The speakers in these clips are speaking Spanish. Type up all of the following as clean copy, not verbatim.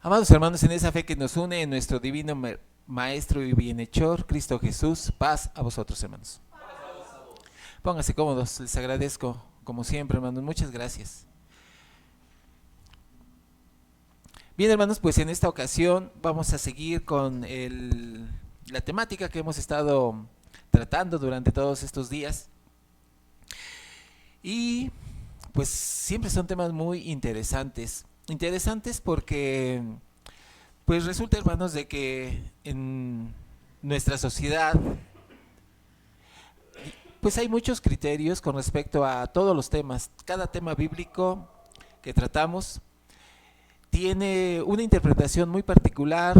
Amados hermanos, en esa fe que nos une en nuestro divino Maestro y Bienhechor, Cristo Jesús, paz a vosotros, hermanos. Pónganse cómodos, les agradezco, como siempre, hermanos, muchas gracias. Bien, hermanos, pues en esta ocasión vamos a seguir con la temática que hemos estado tratando durante todos estos días. Y pues siempre son temas muy interesantes. Interesantes porque pues resulta, hermanos, de que en nuestra sociedad pues hay muchos criterios con respecto a todos los temas. Cada tema bíblico que tratamos tiene una interpretación muy particular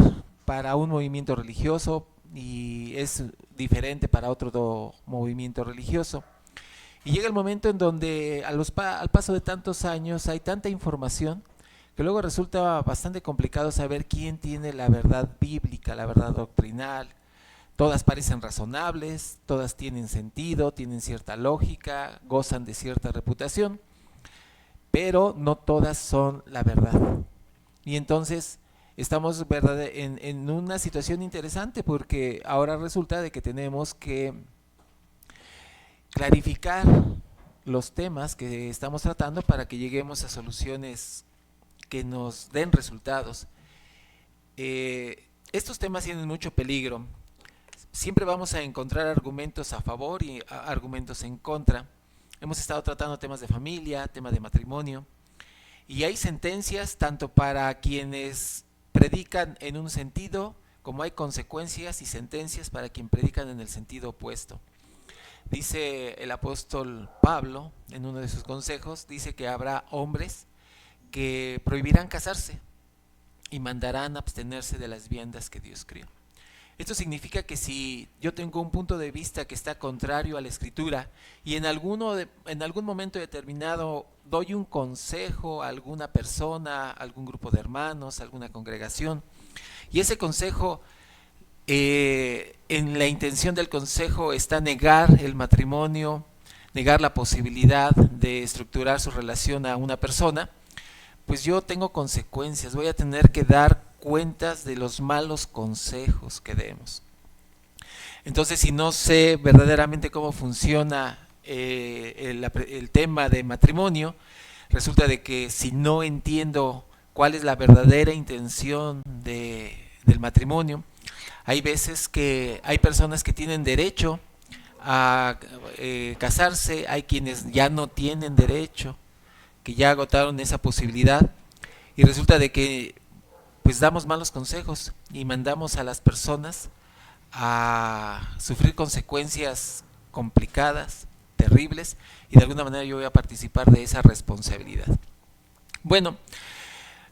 para un movimiento religioso y es diferente para otro movimiento religioso. Y llega el momento en donde al paso de tantos años hay tanta información que luego resulta bastante complicado saber quién tiene la verdad bíblica, la verdad doctrinal. Todas parecen razonables, todas tienen sentido, tienen cierta lógica, gozan de cierta reputación, pero no todas son la verdad. Y entonces estamos en una situación interesante porque ahora resulta de que tenemos que clarificar los temas que estamos tratando para que lleguemos a soluciones que nos den resultados. Estos temas tienen mucho peligro. Siempre vamos a encontrar argumentos a favor y argumentos en contra. Hemos estado tratando temas de familia, temas de matrimonio, y hay sentencias tanto para quienes predican en un sentido, como hay consecuencias y sentencias para quienes predican en el sentido opuesto. Dice el apóstol Pablo en uno de sus consejos, dice que habrá hombres que prohibirán casarse y mandarán abstenerse de las viandas que Dios crió. Esto significa que si yo tengo un punto de vista que está contrario a la Escritura y en algún momento determinado doy un consejo a alguna persona, a algún grupo de hermanos, a alguna congregación, y ese consejo, en la intención del consejo está negar el matrimonio, negar la posibilidad de estructurar su relación a una persona, pues yo tengo consecuencias, voy a tener que dar cuentas de los malos consejos que demos. Entonces, si no sé verdaderamente cómo funciona el tema de matrimonio, resulta de que si no entiendo cuál es la verdadera intención del matrimonio, hay veces que hay personas que tienen derecho a casarse, hay quienes ya no tienen derecho, que ya agotaron esa posibilidad, y resulta de que pues damos malos consejos y mandamos a las personas a sufrir consecuencias complicadas, terribles, y de alguna manera yo voy a participar de esa responsabilidad. Bueno,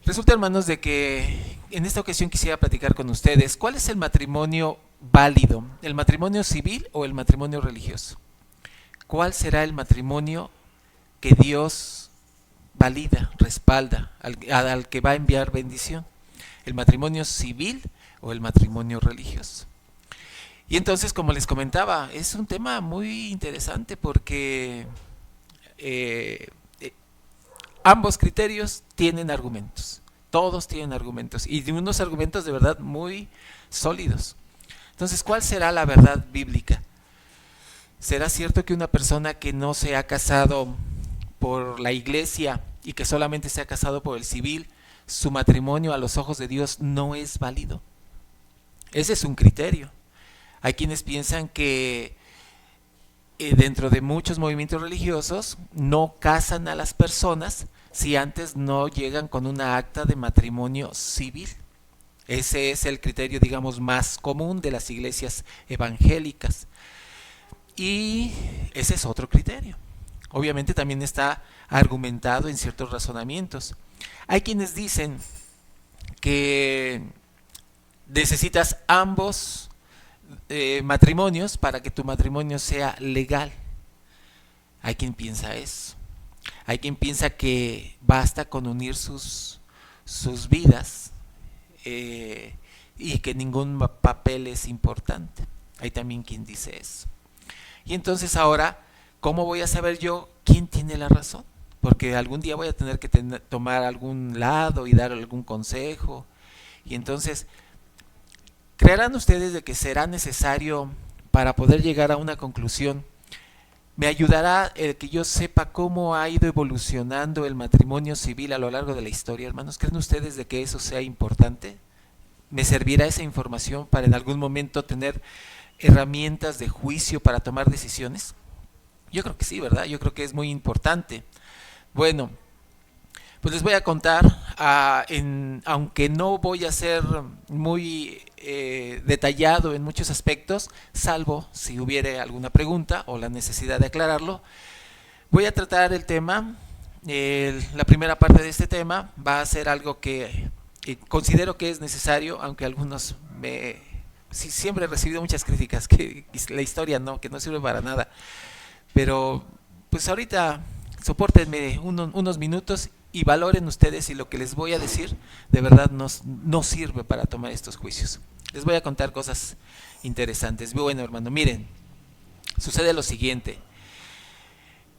resulta, hermanos, de que en esta ocasión quisiera platicar con ustedes cuál es el matrimonio válido, el matrimonio civil o el matrimonio religioso. ¿Cuál será el matrimonio que Dios valida, respalda, al que va a enviar bendición? ¿El matrimonio civil o el matrimonio religioso? Y entonces, como les comentaba, es un tema muy interesante porque ambos criterios tienen argumentos, todos tienen argumentos, y de unos argumentos de verdad muy sólidos. Entonces, ¿cuál será la verdad bíblica? ¿Será cierto que una persona que no se ha casado por la iglesia y que solamente se ha casado por el civil, su matrimonio a los ojos de Dios no es válido? Ese es un criterio. Hay quienes piensan que dentro de muchos movimientos religiosos no casan a las personas si antes no llegan con una acta de matrimonio civil. Ese es el criterio, digamos, más común de las iglesias evangélicas. Y ese es otro criterio. Obviamente también está argumentado en ciertos razonamientos. Hay quienes dicen que necesitas ambos matrimonios para que tu matrimonio sea legal. Hay quien piensa eso. Hay quien piensa que basta con unir sus vidas y que ningún papel es importante. Hay también quien dice eso. Y entonces ahora, ¿cómo voy a saber yo quién tiene la razón? Porque algún día voy a tener que tomar algún lado y dar algún consejo. Y entonces, ¿creerán ustedes de que será necesario para poder llegar a una conclusión? ¿Me ayudará el que yo sepa cómo ha ido evolucionando el matrimonio civil a lo largo de la historia, hermanos? ¿Creen ustedes de que eso sea importante? ¿Me servirá esa información para en algún momento tener herramientas de juicio para tomar decisiones? Yo creo que sí, ¿verdad? Yo creo que es muy importante. Bueno, pues les voy a contar, aunque no voy a ser muy detallado en muchos aspectos, salvo si hubiere alguna pregunta o la necesidad de aclararlo, voy a tratar el tema. La primera parte de este tema va a ser algo que considero que es necesario, aunque algunos sí, siempre he recibido muchas críticas, que la historia no, que no sirve para nada. Pero pues ahorita sopórtenme unos minutos y valoren ustedes si lo que les voy a decir de verdad no sirve para tomar estos juicios. Les voy a contar cosas interesantes. Bueno, hermano, miren, sucede lo siguiente.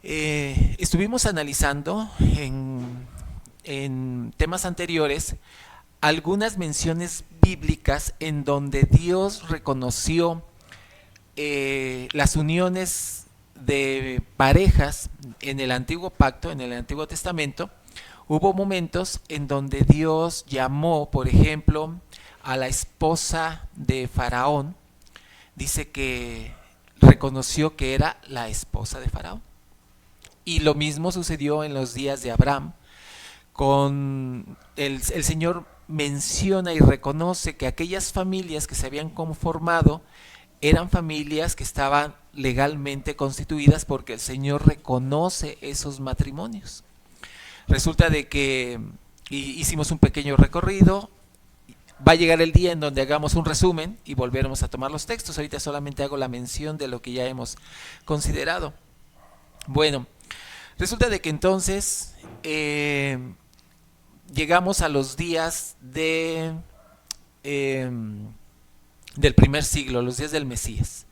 Estuvimos analizando en temas anteriores algunas menciones bíblicas en donde Dios reconoció las uniones de parejas en el antiguo pacto, en el Antiguo Testamento. Hubo momentos en donde Dios llamó, por ejemplo, a la esposa de Faraón. Dice que reconoció que era la esposa de Faraón. Y lo mismo sucedió en los días de Abraham. Con el Señor menciona y reconoce que aquellas familias que se habían conformado eran familias que estaban legalmente constituidas porque el Señor reconoce esos matrimonios. Resulta de que hicimos un pequeño recorrido. Va a llegar el día en donde hagamos un resumen y volveremos a tomar los textos. Ahorita solamente hago la mención de lo que ya hemos considerado. Bueno, resulta de que entonces llegamos a los días del primer siglo, los días del Mesías.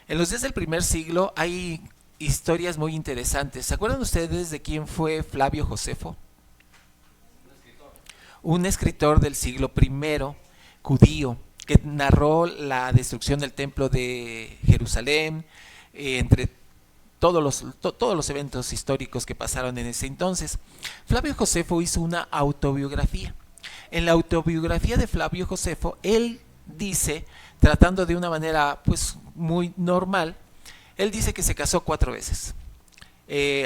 En los días del primer siglo hay historias muy interesantes. ¿Se acuerdan ustedes de quién fue Flavio Josefo? Un escritor del siglo I, judío, que narró la destrucción del templo de Jerusalén, entre todos los eventos históricos que pasaron en ese entonces. Flavio Josefo hizo una autobiografía. En la autobiografía de Flavio Josefo, él dice, tratando de una manera pues muy normal, él dice que se casó 4 veces.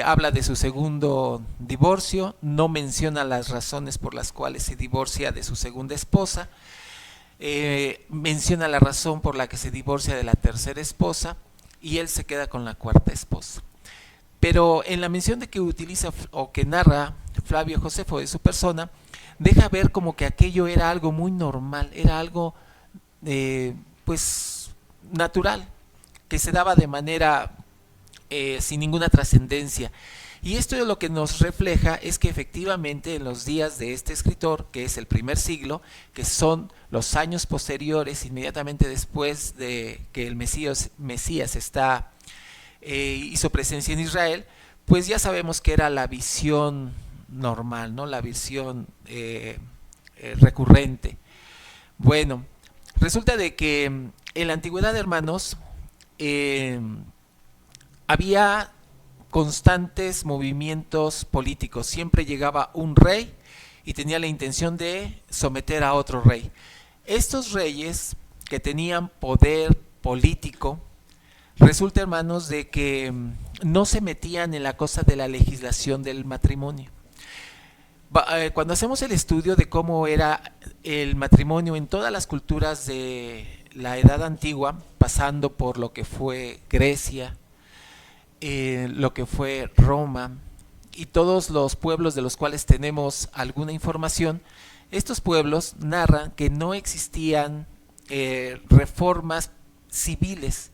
Habla de su segundo divorcio, no menciona las razones por las cuales se divorcia de su segunda esposa, menciona la razón por la que se divorcia de la tercera esposa, y él se queda con la cuarta esposa. Pero en la mención de que utiliza o que narra Flavio Josefo de su persona, deja ver como que aquello era algo muy normal, era algo pues natural, que se daba de manera sin ninguna trascendencia. Y esto es lo que nos refleja es que efectivamente en los días de este escritor, que es el primer siglo, que son los años posteriores, inmediatamente después de que el Mesías hizo presencia en Israel, pues ya sabemos que era la visión normal, ¿no? La visión recurrente. Bueno, resulta de que en la antigüedad, hermanos, había constantes movimientos políticos. Siempre llegaba un rey y tenía la intención de someter a otro rey. Estos reyes que tenían poder político, resulta, hermanos, de que no se metían en la cosa de la legislación del matrimonio. Cuando hacemos el estudio de cómo era el matrimonio en todas las culturas de la Edad Antigua, pasando por lo que fue Grecia, lo que fue Roma y todos los pueblos de los cuales tenemos alguna información, estos pueblos narran que no existían reformas civiles.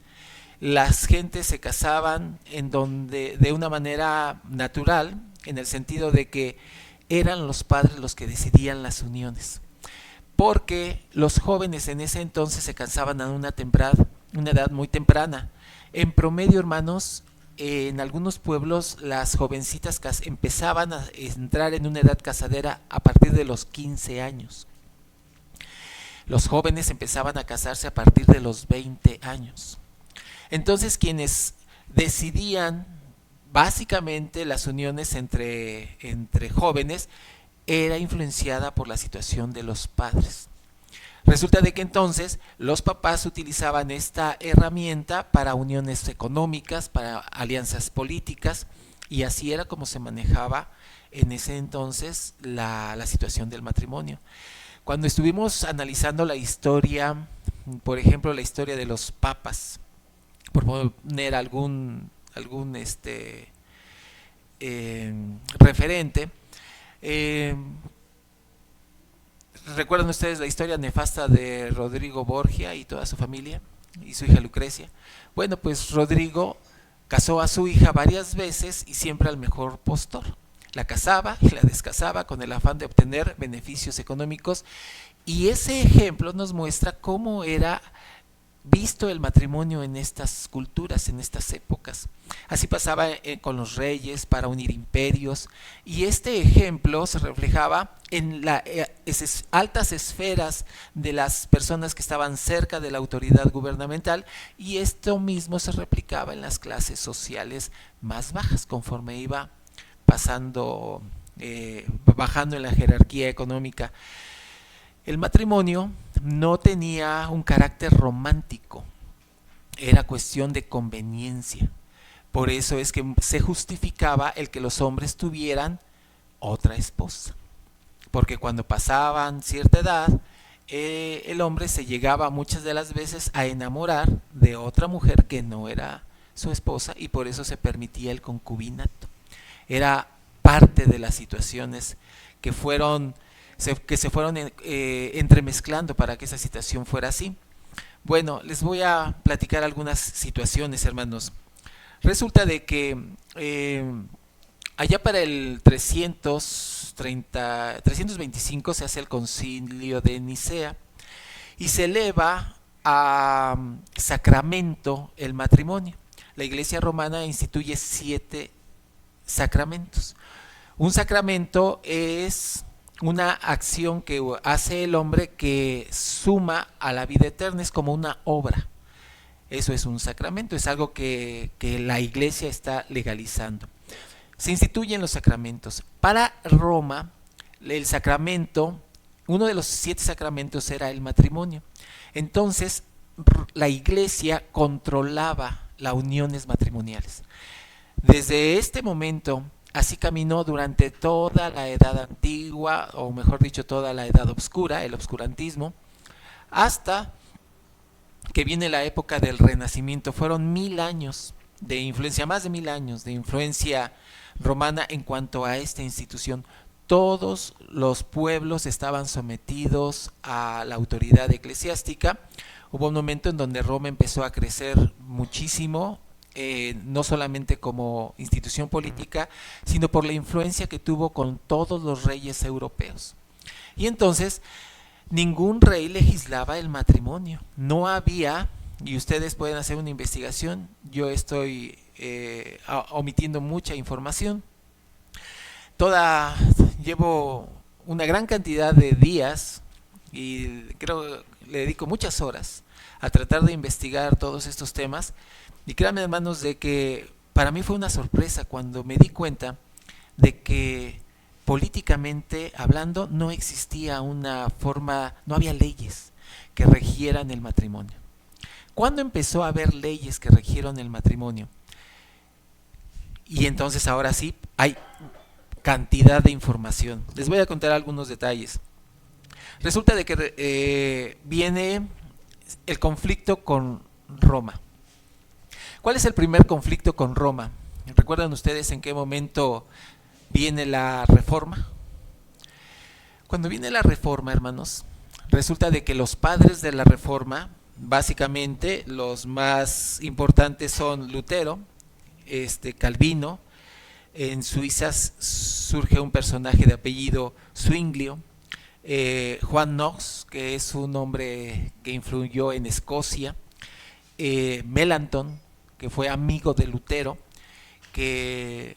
Las gentes se casaban de una manera natural, en el sentido de que eran los padres los que decidían las uniones, porque los jóvenes en ese entonces se casaban a una edad muy temprana. En promedio, hermanos, en algunos pueblos las jovencitas empezaban a entrar en una edad casadera a partir de los 15 años. Los jóvenes empezaban a casarse a partir de los 20 años. Entonces quienes decidían básicamente las uniones entre jóvenes era influenciada por la situación de los padres. Resulta de que entonces los papás utilizaban esta herramienta para uniones económicas, para alianzas políticas, y así era como se manejaba en ese entonces la situación del matrimonio. Cuando estuvimos analizando la historia, por ejemplo la historia de los papas, por poner algún referente, ¿recuerdan ustedes la historia nefasta de Rodrigo Borgia y toda su familia y su hija Lucrecia? Bueno, pues Rodrigo casó a su hija varias veces y siempre al mejor postor. La casaba y la descasaba con el afán de obtener beneficios económicos, y ese ejemplo nos muestra cómo era visto el matrimonio en estas culturas, en estas épocas. Así pasaba con los reyes para unir imperios, y este ejemplo se reflejaba en las altas esferas de las personas que estaban cerca de la autoridad gubernamental, y esto mismo se replicaba en las clases sociales más bajas conforme iba pasando, bajando en la jerarquía económica. El matrimonio no tenía un carácter romántico, era cuestión de conveniencia. Por eso es que se justificaba el que los hombres tuvieran otra esposa, porque cuando pasaban cierta edad, el hombre se llegaba muchas de las veces a enamorar de otra mujer que no era su esposa, y por eso se permitía el concubinato. Era parte de las situaciones que se fueron entremezclando para que esa situación fuera así. Bueno, les voy a platicar algunas situaciones, hermanos. Resulta de que allá para el 325 se hace el concilio de Nicea y se eleva a sacramento el matrimonio. La Iglesia romana instituye 7 sacramentos. Un sacramento es una acción que hace el hombre que suma a la vida eterna, es como una obra. Eso es un sacramento, es algo que la Iglesia está legalizando. Se instituyen los sacramentos. Para Roma, el sacramento, uno de los 7 sacramentos era el matrimonio. Entonces, la Iglesia controlaba las uniones matrimoniales. Desde este momento, así caminó durante toda la Edad Antigua, o mejor dicho, toda la Edad Oscura, el obscurantismo, hasta que viene la época del Renacimiento. Fueron 1000 años de influencia, más de 1000 años de influencia romana en cuanto a esta institución. Todos los pueblos estaban sometidos a la autoridad eclesiástica. Hubo un momento en donde Roma empezó a crecer muchísimo, no solamente como institución política, sino por la influencia que tuvo con todos los reyes europeos. Y entonces, ningún rey legislaba el matrimonio. No había, y ustedes pueden hacer una investigación, yo estoy omitiendo mucha información. Llevo una gran cantidad de días, y creo le dedico muchas horas a tratar de investigar todos estos temas. Y créanme, hermanos, de que para mí fue una sorpresa cuando me di cuenta de que políticamente hablando no existía una forma, no había leyes que regieran el matrimonio. ¿Cuándo empezó a haber leyes que regieron el matrimonio? Y entonces ahora sí hay cantidad de información. Les voy a contar algunos detalles. Resulta de que viene el conflicto con Roma. ¿Cuál es el primer conflicto con Roma? ¿Recuerdan ustedes en qué momento viene la reforma? Cuando viene la reforma, hermanos, resulta de que los padres de la reforma, básicamente los más importantes son Lutero, Calvino. En Suiza surge un personaje de apellido Zwinglio, Juan Knox, que es un hombre que influyó en Escocia, Melanchthon, que fue amigo de Lutero, que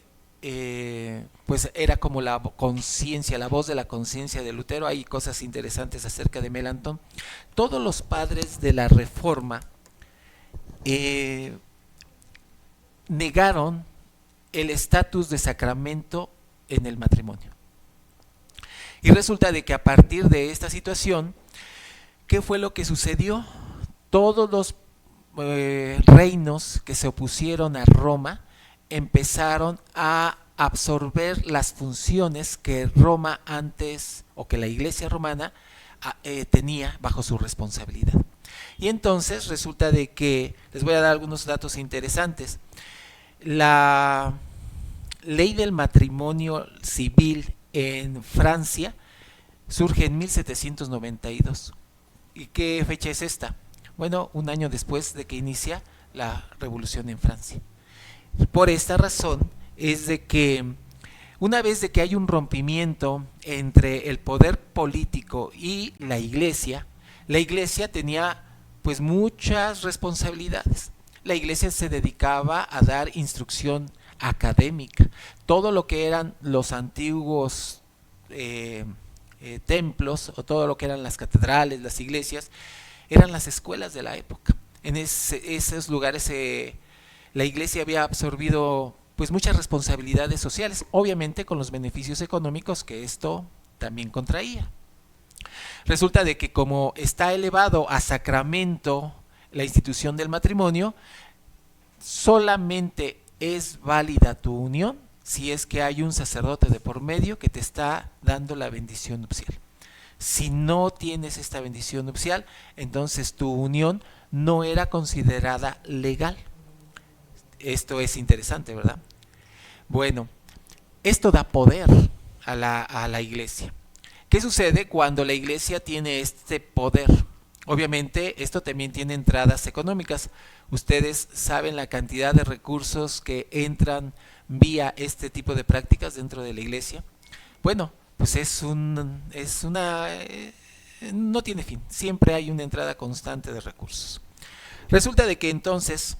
pues era como la conciencia, la voz de la conciencia de Lutero. Hay cosas interesantes acerca de Melanchthon. Todos los padres de la Reforma negaron el estatus de sacramento en el matrimonio. Y resulta de que a partir de esta situación, ¿qué fue lo que sucedió? Todos los reinos que se opusieron a Roma empezaron a absorber las funciones que Roma antes, o que la Iglesia romana tenía bajo su responsabilidad. Y entonces resulta de que, les voy a dar algunos datos interesantes. La ley del matrimonio civil en Francia surge en 1792. ¿Y qué fecha es esta? Bueno, un año después de que inicia la revolución en Francia. Por esta razón es de que una vez de que hay un rompimiento entre el poder político y la iglesia tenía pues muchas responsabilidades. La iglesia se dedicaba a dar instrucción académica. Todo lo que eran los antiguos templos, o todo lo que eran las catedrales, las iglesias, eran las escuelas de la época. En esos lugares la iglesia había absorbido pues muchas responsabilidades sociales, obviamente con los beneficios económicos que esto también contraía. Resulta de que como está elevado a sacramento la institución del matrimonio, solamente es válida tu unión si es que hay un sacerdote de por medio que te está dando la bendición nupcial. Si no tienes esta bendición nupcial, entonces tu unión no era considerada legal. Esto es interesante, ¿verdad? Bueno, esto da poder a la iglesia. ¿Qué sucede cuando la iglesia tiene este poder? Obviamente esto también tiene entradas económicas. Ustedes saben la cantidad de recursos que entran vía este tipo de prácticas dentro de la iglesia. Bueno, pues no tiene fin. Siempre hay una entrada constante de recursos. Resulta de que entonces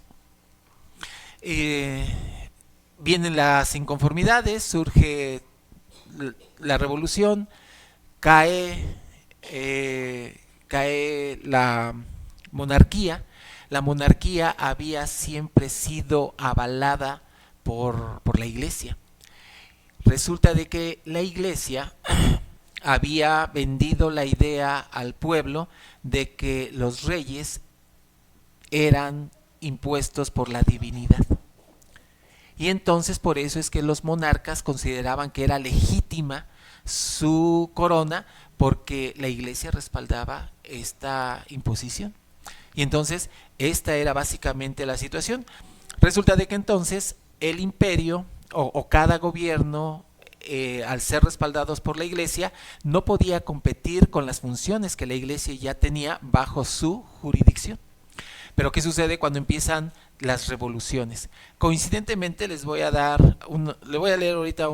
vienen las inconformidades, surge la revolución, cae la monarquía. La monarquía había siempre sido avalada por la iglesia. Resulta de que la iglesia había vendido la idea al pueblo de que los reyes eran impuestos por la divinidad. Y entonces por eso es que los monarcas consideraban que era legítima su corona, porque la iglesia respaldaba esta imposición. Y entonces esta era básicamente la situación. Resulta de que entonces el imperio o cada gobierno, al ser respaldados por la iglesia, no podía competir con las funciones que la iglesia ya tenía bajo su jurisdicción. Pero ¿qué sucede cuando empiezan las revoluciones? Coincidentemente le voy a leer ahorita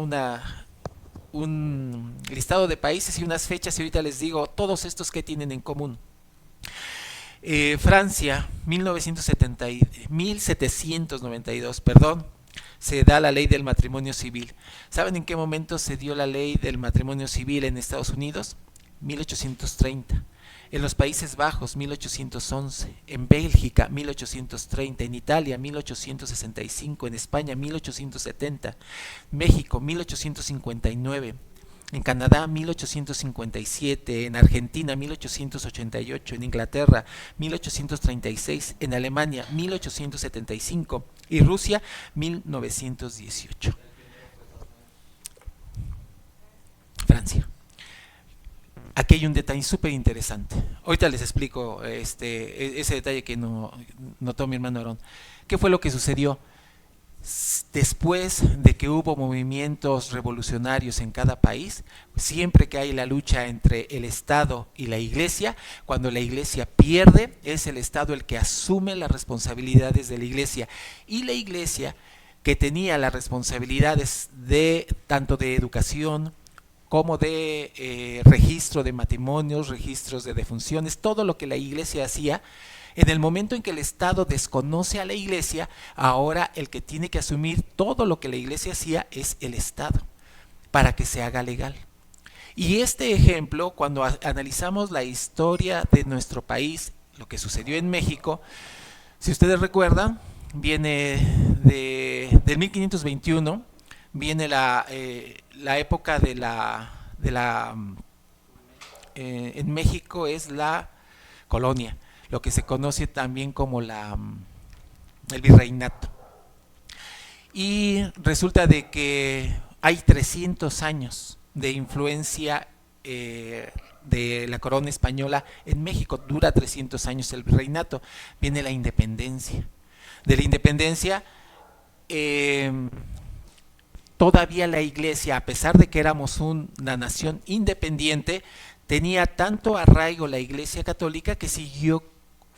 un listado de países y unas fechas, y ahorita les digo todos estos que tienen en común. Francia, 1792, se da la ley del matrimonio civil. ¿Saben en qué momento se dio la ley del matrimonio civil en Estados Unidos? 1830. En los Países Bajos, 1811, en Bélgica, 1830, en Italia, 1865, en España, 1870, México, 1859, en Canadá, 1857, en Argentina, 1888, en Inglaterra, 1836, en Alemania, 1875 y Rusia, 1918. Francia. Aquí hay un detalle súper interesante. Ahorita les explico ese detalle que notó mi hermano Aarón. ¿Qué fue lo que sucedió? Después de que hubo movimientos revolucionarios en cada país, siempre que hay la lucha entre el Estado y la Iglesia, cuando la Iglesia pierde, es el Estado el que asume las responsabilidades de la Iglesia. Y la Iglesia, que tenía las responsabilidades tanto de educación como de registro de matrimonios, registros de defunciones, todo lo que la iglesia hacía, En el momento en que el Estado desconoce a la Iglesia, ahora el que tiene que asumir todo lo que la Iglesia hacía es el Estado, para que se haga legal. Y este ejemplo, cuando analizamos la historia de nuestro país, lo que sucedió en México, si ustedes recuerdan, viene del 1521, viene la época en México es la colonia, lo que se conoce también como el virreinato. Y resulta de que hay 300 años de influencia de la corona española en México. Dura 300 años el virreinato. Viene la independencia. De la independencia, todavía la Iglesia, a pesar de que éramos una nación independiente, tenía tanto arraigo la Iglesia Católica que siguió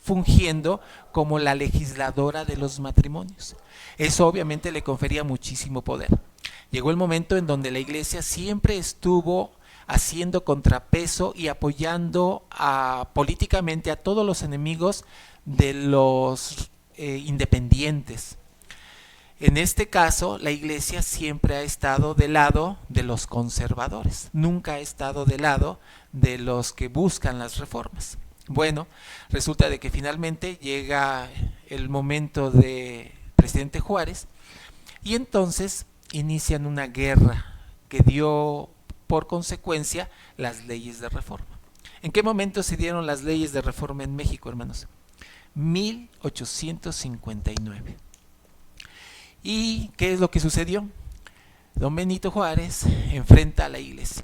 fungiendo como la legisladora de los matrimonios. Eso obviamente le confería muchísimo poder. Llegó el momento en donde la Iglesia siempre estuvo haciendo contrapeso y apoyando políticamente a todos los enemigos de los independientes. En este caso, la Iglesia siempre ha estado del lado de los conservadores, nunca ha estado del lado de los que buscan las reformas. Bueno, resulta de que finalmente llega el momento de presidente Juárez y entonces inician una guerra que dio por consecuencia las leyes de reforma. ¿En qué momento se dieron las leyes de reforma en México, hermanos? 1859. ¿Y qué es lo que sucedió? Don Benito Juárez enfrenta a la Iglesia,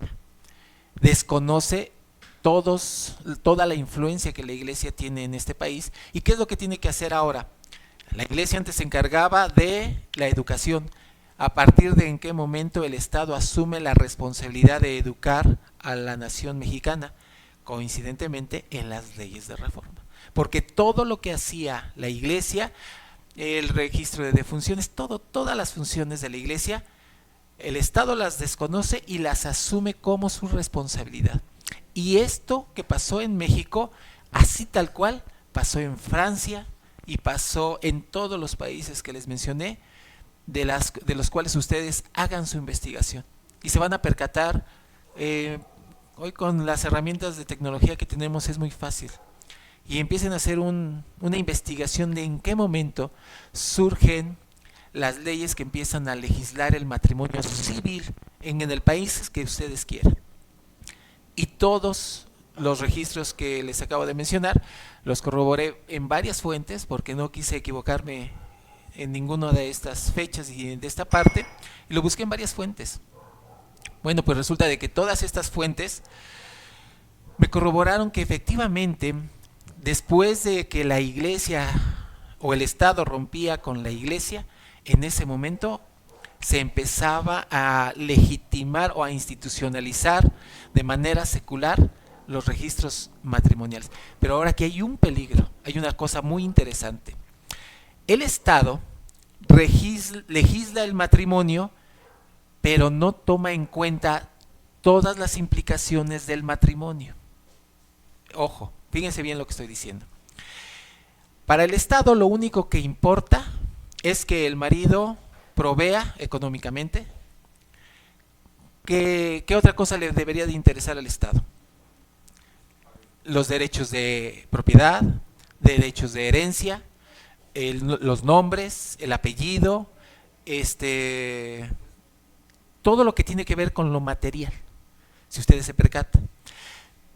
desconoce toda la influencia que la Iglesia tiene en este país. ¿Y qué es lo que tiene que hacer ahora? La Iglesia antes se encargaba de la educación. ¿A partir de en qué momento el Estado asume la responsabilidad de educar a la nación mexicana? Coincidentemente en las leyes de reforma. Porque todo lo que hacía la Iglesia, el registro de defunciones, todas las funciones de la Iglesia, el Estado las desconoce y las asume como su responsabilidad. Y esto que pasó en México, así tal cual, pasó en Francia y pasó en todos los países que les mencioné, de los cuales ustedes hagan su investigación. Y se van a percatar, hoy con las herramientas de tecnología que tenemos es muy fácil. Y empiecen a hacer una investigación de en qué momento surgen las leyes que empiezan a legislar el matrimonio civil en el país que ustedes quieran. Y todos los registros que les acabo de mencionar los corroboré en varias fuentes porque no quise equivocarme en ninguna de estas fechas y de esta parte, y lo busqué en varias fuentes. Bueno, pues resulta de que todas estas fuentes me corroboraron que efectivamente, después de que la Iglesia o el Estado rompía con la Iglesia, en ese momento se empezaba a legitimar o a institucionalizar de manera secular los registros matrimoniales. Pero ahora aquí hay un peligro, hay una cosa muy interesante. El Estado legisla el matrimonio, pero no toma en cuenta todas las implicaciones del matrimonio. Ojo, fíjense bien lo que estoy diciendo. Para el Estado lo único que importa es que el marido provea económicamente. ¿Qué otra cosa le debería de interesar al Estado? Los derechos de propiedad, derechos de herencia, los nombres, el apellido, todo lo que tiene que ver con lo material, si ustedes se percatan.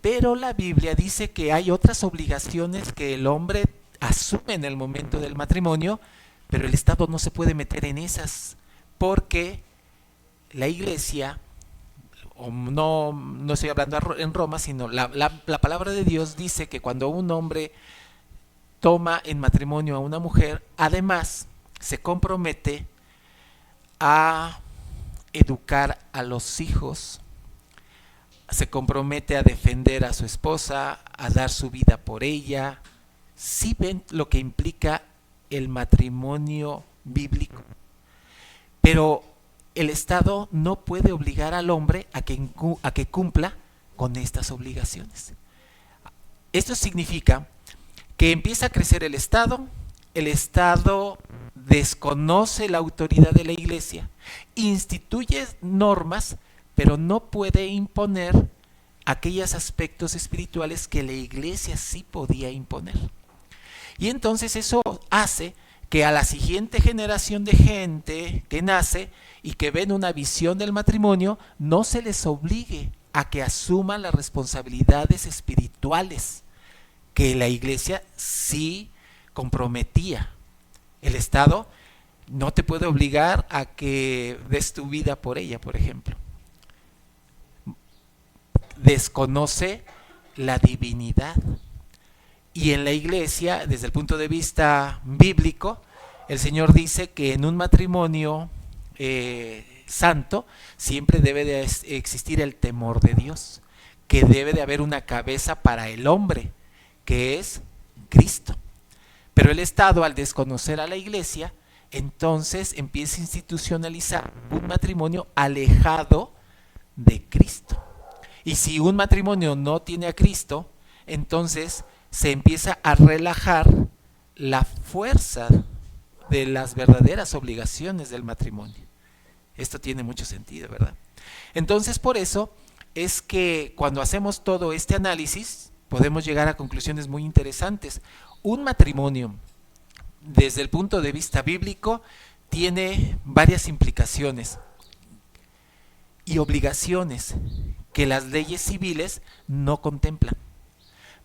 Pero la Biblia dice que hay otras obligaciones que el hombre asume en el momento del matrimonio, pero el Estado no se puede meter en esas, porque la Iglesia, no estoy hablando en Roma, sino la palabra de Dios dice que cuando un hombre toma en matrimonio a una mujer, además se compromete a educar a los hijos, se compromete a defender a su esposa, a dar su vida por ella. ¿Sí ven lo que implica el matrimonio bíblico? Pero el Estado no puede obligar al hombre a que cumpla con estas obligaciones. Esto significa que empieza a crecer el Estado desconoce la autoridad de la Iglesia, instituye normas, pero no puede imponer aquellos aspectos espirituales que la Iglesia sí podía imponer. Y entonces eso hace que a la siguiente generación de gente que nace y que ven una visión del matrimonio, no se les obligue a que asuman las responsabilidades espirituales que la Iglesia sí comprometía. El Estado no te puede obligar a que des tu vida por ella, por ejemplo. Desconoce la divinidad. Y en la Iglesia, desde el punto de vista bíblico, el Señor dice que en un matrimonio santo siempre debe de existir el temor de Dios, que debe de haber una cabeza para el hombre, que es Cristo. Pero el Estado, al desconocer a la Iglesia, entonces empieza a institucionalizar un matrimonio alejado de Cristo. Y si un matrimonio no tiene a Cristo, entonces se empieza a relajar la fuerza de las verdaderas obligaciones del matrimonio. Esto tiene mucho sentido, ¿verdad? Entonces, por eso es que cuando hacemos todo este análisis, podemos llegar a conclusiones muy interesantes. Un matrimonio, desde el punto de vista bíblico, tiene varias implicaciones y obligaciones que las leyes civiles no contemplan.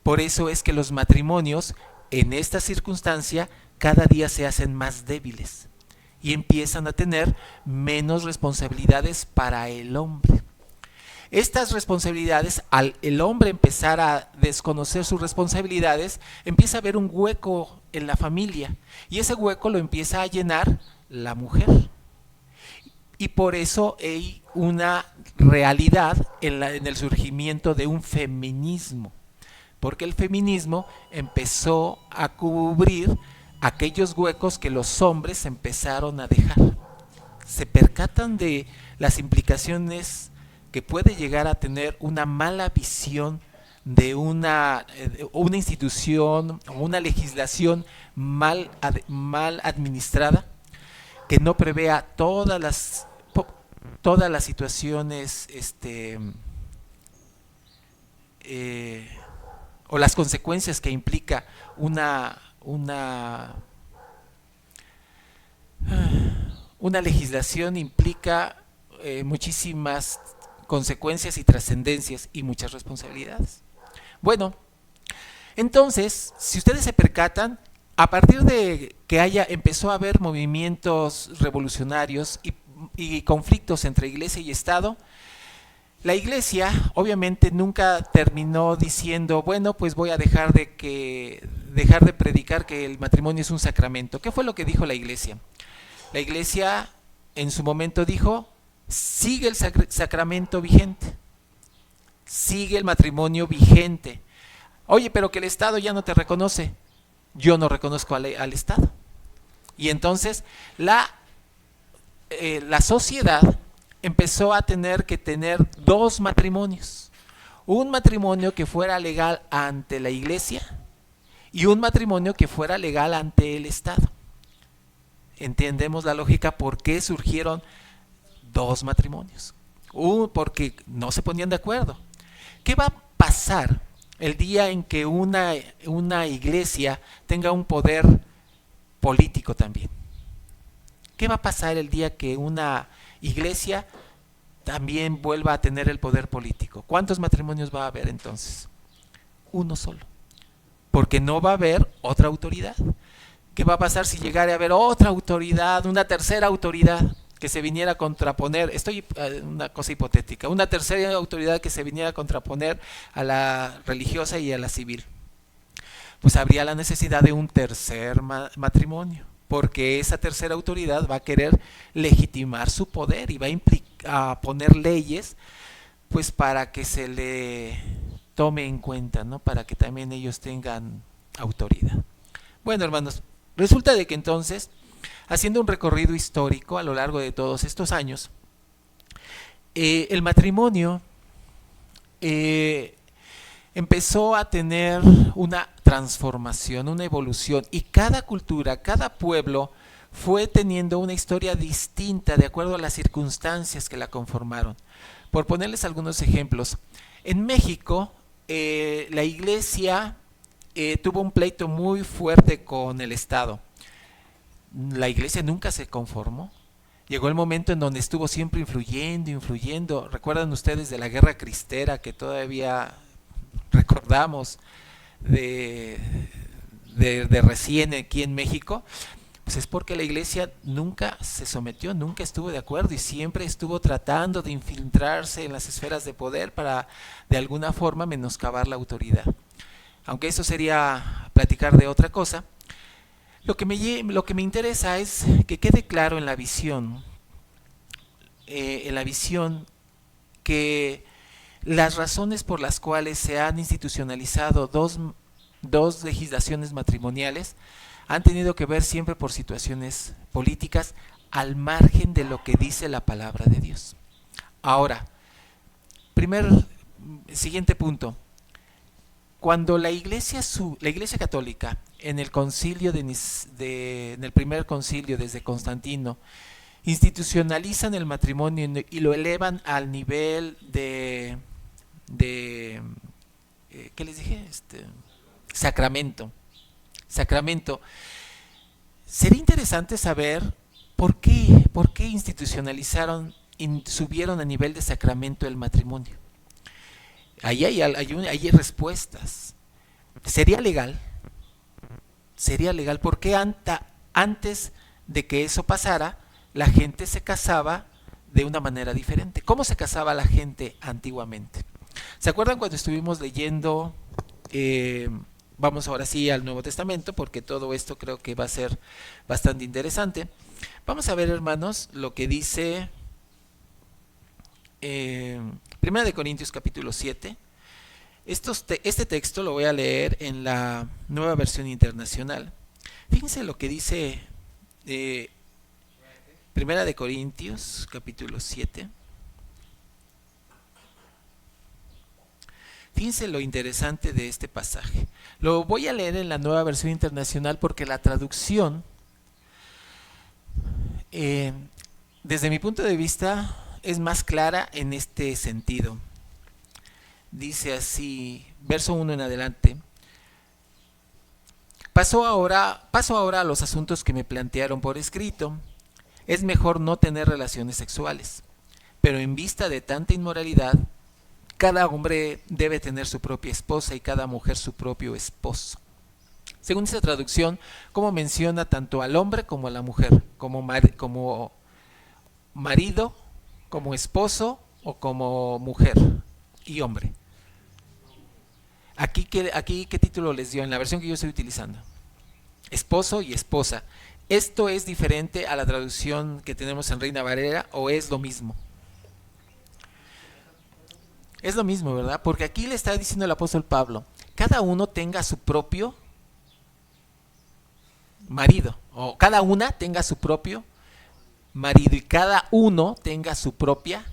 Por eso es que los matrimonios en esta circunstancia cada día se hacen más débiles y empiezan a tener menos responsabilidades para el hombre. Estas responsabilidades, al el hombre empezar a desconocer sus responsabilidades, empieza a haber un hueco en la familia y ese hueco lo empieza a llenar la mujer. Y por eso hay una realidad en el surgimiento de un feminismo, porque el feminismo empezó a cubrir aquellos huecos que los hombres empezaron a dejar. Se percatan de las implicaciones que puede llegar a tener una mala visión de una institución o una legislación mal administrada, que no prevea todas las situaciones o las consecuencias que implica una legislación implica muchísimas consecuencias y trascendencias y muchas responsabilidades. Bueno, entonces, si ustedes se percatan, a partir de que empezó a haber movimientos revolucionarios y conflictos entre Iglesia y Estado, la Iglesia obviamente nunca terminó diciendo, bueno, pues voy a dejar de predicar que el matrimonio es un sacramento. ¿Qué fue lo que dijo la Iglesia? La Iglesia en su momento dijo, sigue el sacramento vigente, sigue el matrimonio vigente. Oye, pero que el Estado ya no te reconoce. Yo no reconozco al Estado. Y entonces la sociedad empezó a tener que tener dos matrimonios. Un matrimonio que fuera legal ante la Iglesia y un matrimonio que fuera legal ante el Estado. Entendemos la lógica por qué surgieron dos matrimonios. Porque no se ponían de acuerdo. ¿Qué va a pasar el día en que una iglesia tenga un poder político también? ¿Qué va a pasar el día que una iglesia también vuelva a tener el poder político? ¿Cuántos matrimonios va a haber entonces? Uno solo. Porque no va a haber otra autoridad. ¿Qué va a pasar si llegara a haber otra autoridad, una tercera autoridad que se viniera a contraponer? Una cosa hipotética, una tercera autoridad que se viniera a contraponer a la religiosa y a la civil. Pues habría la necesidad de un tercer matrimonio, porque esa tercera autoridad va a querer legitimar su poder y va a poner leyes pues para que se le tome en cuenta, ¿no? Para que también ellos tengan autoridad. Bueno, hermanos, resulta de que entonces, haciendo un recorrido histórico a lo largo de todos estos años, el matrimonio empezó a tener una transformación, una evolución, y cada cultura, cada pueblo fue teniendo una historia distinta de acuerdo a las circunstancias que la conformaron. Por ponerles algunos ejemplos, en México la iglesia tuvo un pleito muy fuerte con el Estado. La iglesia nunca se conformó. Llegó el momento en donde estuvo siempre influyendo, influyendo. ¿Recuerdan ustedes de la guerra cristera que todavía recordamos de, de recién aquí en México? Pues es porque la iglesia nunca se sometió, nunca estuvo de acuerdo y siempre estuvo tratando de infiltrarse en las esferas de poder para de alguna forma menoscabar la autoridad. Aunque eso sería platicar de otra cosa, lo que me interesa es que quede claro en la visión que las razones por las cuales se han institucionalizado dos legislaciones matrimoniales han tenido que ver siempre por situaciones políticas al margen de lo que dice la palabra de Dios. Ahora, siguiente punto. Cuando la iglesia católica en el concilio en el primer concilio desde Constantino institucionalizan el matrimonio y lo elevan al nivel de ¿qué les dije? Sacramento. Sacramento. Sería interesante saber por qué institucionalizaron y subieron a nivel de sacramento el matrimonio. Ahí hay respuestas. ¿Sería legal? ¿Sería legal? Porque antes de que eso pasara, la gente se casaba de una manera diferente. ¿Cómo se casaba la gente antiguamente? ¿Se acuerdan cuando estuvimos leyendo, vamos ahora sí al Nuevo Testamento, porque todo esto creo que va a ser bastante interesante? Vamos a ver, hermanos, lo que dice Primera de Corintios capítulo 7. Este texto lo voy a leer en la Nueva Versión Internacional. Fíjense lo que dice Primera de Corintios capítulo 7. Fíjense lo interesante de este pasaje. Lo voy a leer en la Nueva Versión Internacional porque la traducción, desde mi punto de vista, es más clara en este sentido. Dice así, verso 1 en adelante. Paso ahora a los asuntos que me plantearon por escrito. Es mejor no tener relaciones sexuales, pero en vista de tanta inmoralidad, cada hombre debe tener su propia esposa y cada mujer su propio esposo. Según esta traducción, como menciona tanto al hombre como a la mujer, como marido, como esposo o como mujer y hombre. Aquí ¿qué título les dio en la versión que yo estoy utilizando? Esposo y esposa. ¿Esto es diferente a la traducción que tenemos en Reina Valera o es lo mismo? Es lo mismo, ¿verdad? Porque aquí le está diciendo el apóstol Pablo, cada uno tenga su propio marido, o cada una tenga su propio marido y cada uno tenga su propia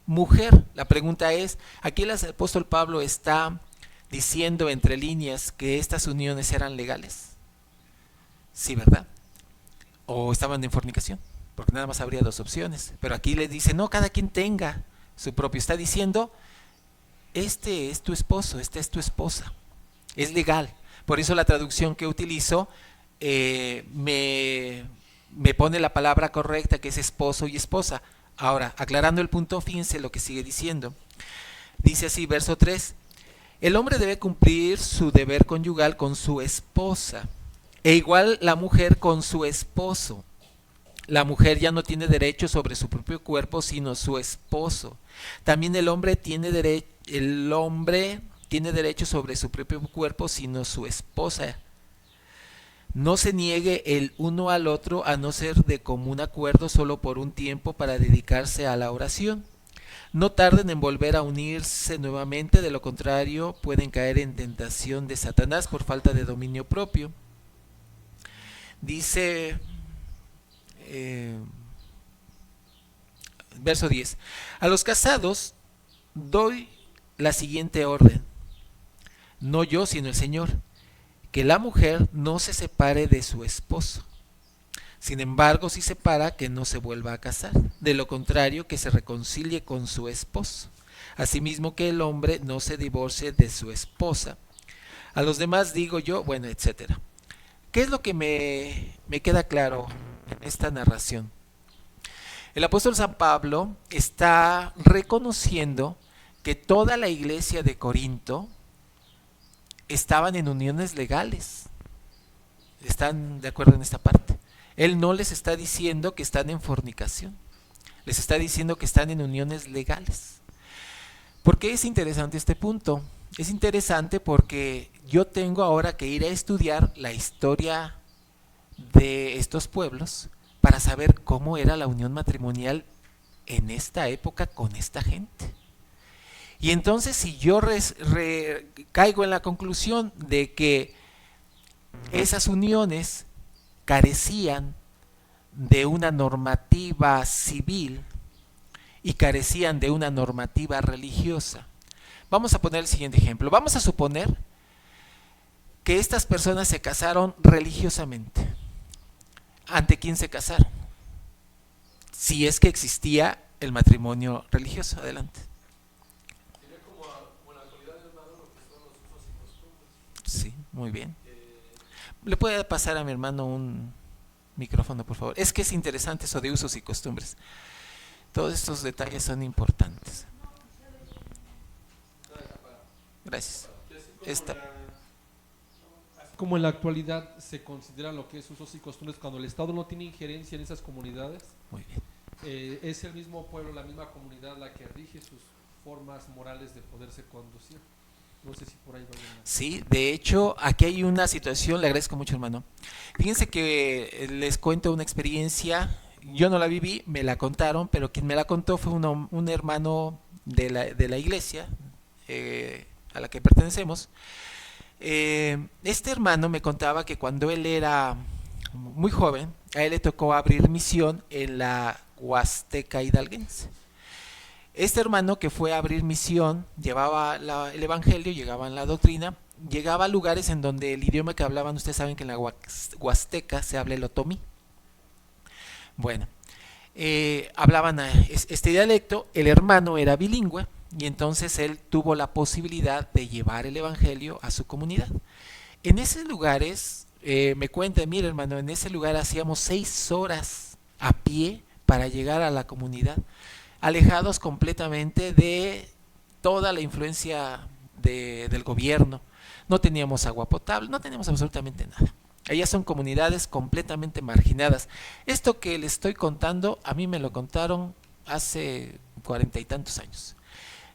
mujer. La pregunta es, aquí el apóstol Pablo está diciendo entre líneas que estas uniones eran legales. Sí, ¿verdad? O estaban en fornicación, porque nada más habría dos opciones. Pero aquí le dice, no, cada quien tenga su propio. Está diciendo, este es tu esposo, esta es tu esposa. Es legal. Por eso la traducción que utilizo me pone la palabra correcta, que es esposo y esposa. Ahora, aclarando el punto, fíjense lo que sigue diciendo. Dice así, verso 3. El hombre debe cumplir su deber conyugal con su esposa, e igual la mujer con su esposo. La mujer ya no tiene derecho sobre su propio cuerpo, sino su esposo. También el hombre tiene derecho sobre su propio cuerpo, sino su esposa. No se niegue el uno al otro, a no ser de común acuerdo solo por un tiempo para dedicarse a la oración. No tarden en volver a unirse nuevamente, de lo contrario pueden caer en tentación de Satanás por falta de dominio propio. Dice verso 10. A los casados doy la siguiente orden. no yo sino el Señor, que la mujer no se separe de su esposo. Sin embargo, si se separa, que no se vuelva a casar. De lo contrario, que se reconcilie con su esposo. Asimismo, que el hombre no se divorcie de su esposa. A los demás digo yo, bueno, etcétera. ¿Qué es lo que me queda claro en esta narración? El apóstol San Pablo está reconociendo que toda la iglesia de Corinto estaban en uniones legales. ¿Están de acuerdo en esta parte? Él no les está diciendo que están en fornicación, les está diciendo que están en uniones legales. ¿Por qué es interesante este punto? Es interesante porque yo tengo ahora que ir a estudiar la historia de estos pueblos para saber cómo era la unión matrimonial en esta época con esta gente. Y entonces si yo caigo en la conclusión de que esas uniones carecían de una normativa civil y carecían de una normativa religiosa. Vamos a poner el siguiente ejemplo. Vamos a suponer que estas personas se casaron religiosamente. ¿Ante quién se casaron? Si es que existía el matrimonio religioso. Adelante. Sería como en la actualidad, hermano, lo que son los usos y costumbres. Sí, muy bien. ¿Le puede pasar a mi hermano un micrófono, por favor? Es que es interesante eso de usos y costumbres. Todos estos detalles son importantes. Gracias. Como en la actualidad se considera lo que es usos y costumbres cuando el Estado no tiene injerencia en esas comunidades. Muy bien. Es el mismo pueblo, la misma comunidad la que rige sus formas morales de poderse conducir. No sé si por ahí va bien. Sí, de hecho, aquí hay una situación, le agradezco mucho, hermano. Fíjense que les cuento una experiencia, yo no la viví, me la contaron, pero quien me la contó fue un hermano de la iglesia a la que pertenecemos. Este hermano me contaba que cuando él era muy joven, a él le tocó abrir misión en la Huasteca hidalguense. Este hermano que fue a abrir misión llevaba el evangelio, llegaba en la doctrina, llegaba a lugares en donde el idioma que hablaban, ustedes saben que en la Huasteca se habla el otomí. Bueno, hablaban este dialecto, el hermano era bilingüe y entonces él tuvo la posibilidad de llevar el evangelio a su comunidad. En esos lugares, me cuenta, mira hermano, en ese lugar hacíamos 6 horas a pie para llegar a la comunidad, alejados completamente de toda la influencia del gobierno. No teníamos agua potable, no teníamos absolutamente nada. Ellas son comunidades completamente marginadas. Esto que les estoy contando, a mí me lo contaron hace 40 y tantos años.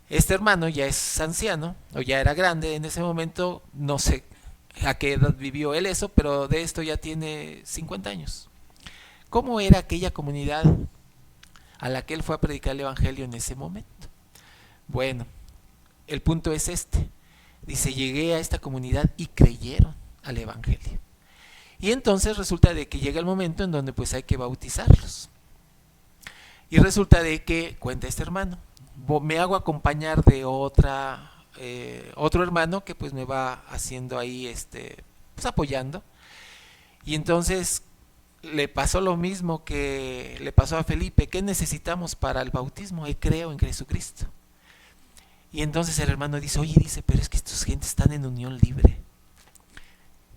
Este hermano ya es anciano, o ya era grande en ese momento, no sé a qué edad vivió él eso, pero de esto ya tiene 50 años. ¿Cómo era aquella comunidad a la que él fue a predicar el evangelio en ese momento? Bueno, el punto es este. Dice, llegué a esta comunidad y creyeron al evangelio. Y entonces resulta de que llega el momento en donde pues hay que bautizarlos. Y resulta de que, cuenta este hermano, me hago acompañar de otro hermano que pues me va haciendo ahí, pues apoyando. Y entonces le pasó lo mismo que le pasó a Felipe. ¿Qué necesitamos para el bautismo? Creo en Jesucristo. Y entonces el hermano dice, oye, dice, pero es que estos gentes están en unión libre.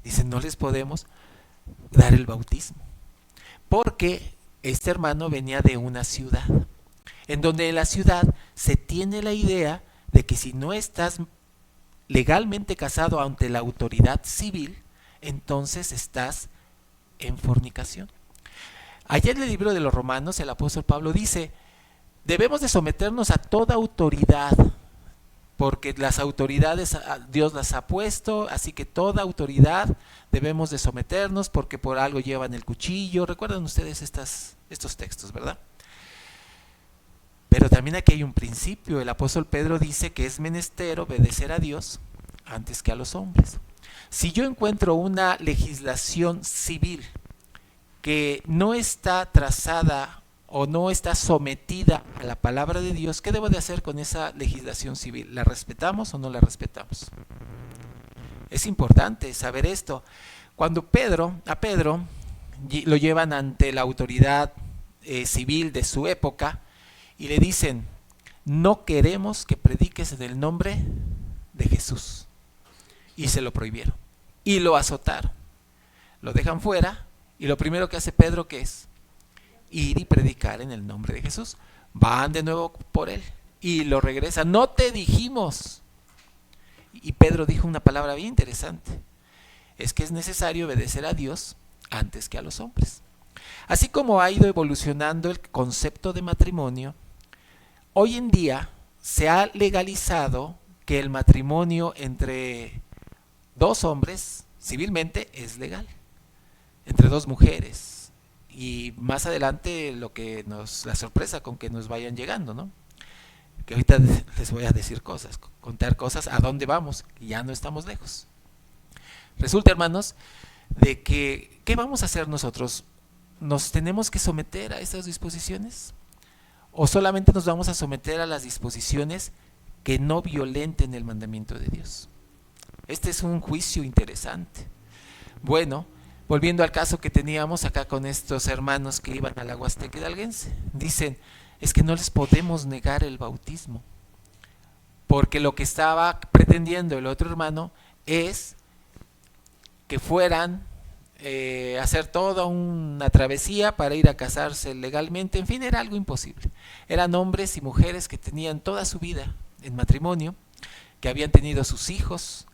Dice, no les podemos dar el bautismo. Porque este hermano venía de una ciudad, en donde en la ciudad se tiene la idea de que si no estás legalmente casado ante la autoridad civil, entonces estás en fornicación. Allá en el libro de los Romanos, el apóstol Pablo dice, debemos de someternos a toda autoridad, porque las autoridades Dios las ha puesto, así que toda autoridad debemos de someternos, porque por algo llevan el cuchillo. Recuerdan ustedes estos textos, ¿verdad? Pero también aquí hay un principio. El apóstol Pedro dice que es menester obedecer a Dios antes que a los hombres. Si yo encuentro una legislación civil que no está trazada o no está sometida a la palabra de Dios, ¿qué debo de hacer con esa legislación civil? ¿La respetamos o no la respetamos? Es importante saber esto. Cuando a Pedro lo llevan ante la autoridad civil de su época y le dicen, no queremos que prediques en el nombre de Jesús. Y se lo prohibieron. Y lo azotaron. Lo dejan fuera y lo primero que hace Pedro, ¿qué es? Ir y predicar en el nombre de Jesús. Van de nuevo por él y lo regresan. No te dijimos. Y Pedro dijo una palabra bien interesante. Es que es necesario obedecer a Dios antes que a los hombres. Así como ha ido evolucionando el concepto de matrimonio, hoy en día se ha legalizado que el matrimonio entre dos hombres civilmente es legal, entre dos mujeres, y más adelante la sorpresa con que nos vayan llegando, ¿no? Que ahorita les voy a decir cosas, contar cosas, a dónde vamos, y ya no estamos lejos. Resulta, hermanos, de que, ¿qué vamos a hacer nosotros? ¿Nos tenemos que someter a estas disposiciones? ¿O solamente nos vamos a someter a las disposiciones que no violenten el mandamiento de Dios? Este es un juicio interesante. Bueno, volviendo al caso que teníamos acá con estos hermanos que iban a la Huasteca Hidalguense, dicen, es que no les podemos negar el bautismo, porque lo que estaba pretendiendo el otro hermano es que fueran a hacer toda una travesía para ir a casarse legalmente. En fin, era algo imposible. Eran hombres y mujeres que tenían toda su vida en matrimonio, que habían tenido sus hijos,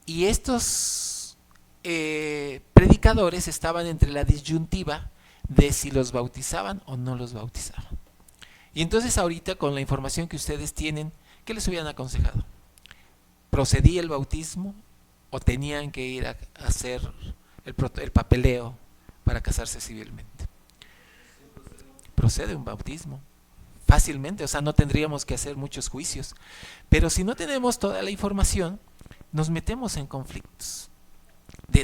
y estos predicadores estaban entre la disyuntiva de si los bautizaban o no los bautizaban. Y entonces ahorita, con la información que ustedes tienen, ¿qué les hubieran aconsejado? ¿Procedía el bautismo o tenían que ir a hacer el papeleo para casarse civilmente? Procede un bautismo fácilmente, o sea, no tendríamos que hacer muchos juicios. Pero si no tenemos toda la información, nos metemos en conflictos de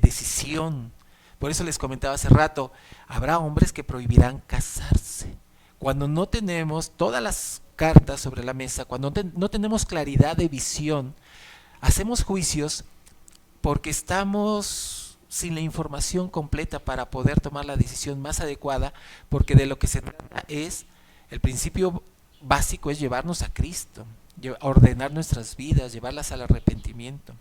decisión. Por eso les comentaba hace rato, habrá hombres que prohibirán casarse. Cuando no tenemos todas las cartas sobre la mesa, cuando no tenemos claridad de visión, hacemos juicios porque estamos sin la información completa para poder tomar la decisión más adecuada, porque de lo que se trata es, el principio básico es llevarnos a Cristo, ordenar nuestras vidas, llevarlas al arrepentimiento.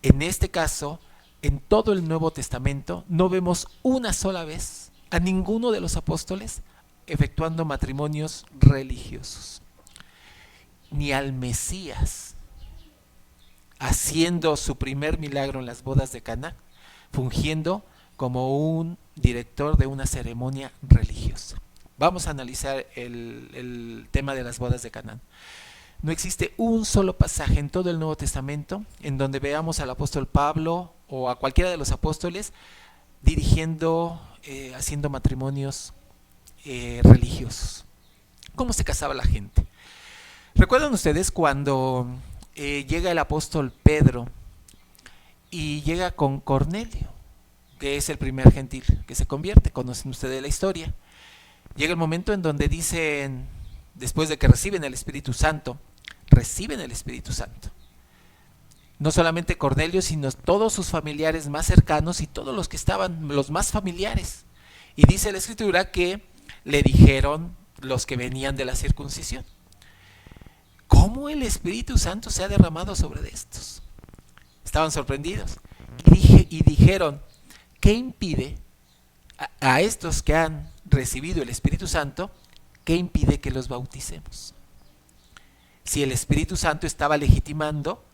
En este caso, en todo el Nuevo Testamento, no vemos una sola vez a ninguno de los apóstoles efectuando matrimonios religiosos, ni al Mesías haciendo su primer milagro en las bodas de Caná, fungiendo como un director de una ceremonia religiosa. Vamos a analizar el tema de las bodas de Caná. No existe un solo pasaje en todo el Nuevo Testamento en donde veamos al apóstol Pablo o a cualquiera de los apóstoles dirigiendo, haciendo matrimonios religiosos. ¿Cómo se casaba la gente? ¿Recuerdan ustedes cuando llega el apóstol Pedro y llega con Cornelio, que es el primer gentil que se convierte? Conocen ustedes la historia. Llega el momento en donde dicen, después de que reciben el Espíritu Santo, no solamente Cornelio, sino todos sus familiares más cercanos y todos los que estaban, los más familiares. Y dice la Escritura que le dijeron los que venían de la circuncisión, ¿cómo el Espíritu Santo se ha derramado sobre estos? Estaban sorprendidos y dijeron, ¿qué impide a estos que han recibido el Espíritu Santo, qué impide que los bauticemos? Si el Espíritu Santo estaba legitimando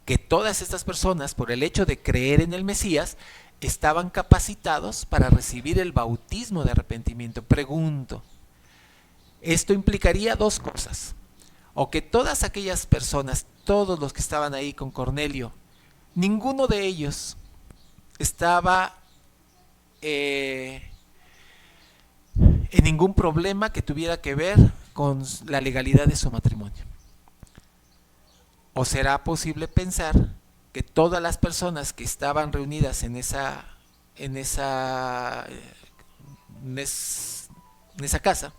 que todas estas personas, por el hecho de creer en el Mesías, estaban capacitados para recibir el bautismo de arrepentimiento. Pregunto, esto implicaría dos cosas: o que todas aquellas personas, todos los que estaban ahí con Cornelio, ninguno de ellos estaba en ningún problema que tuviera que ver con la legalidad de su matrimonio. ¿O será posible pensar que todas las personas que estaban reunidas en esa casa,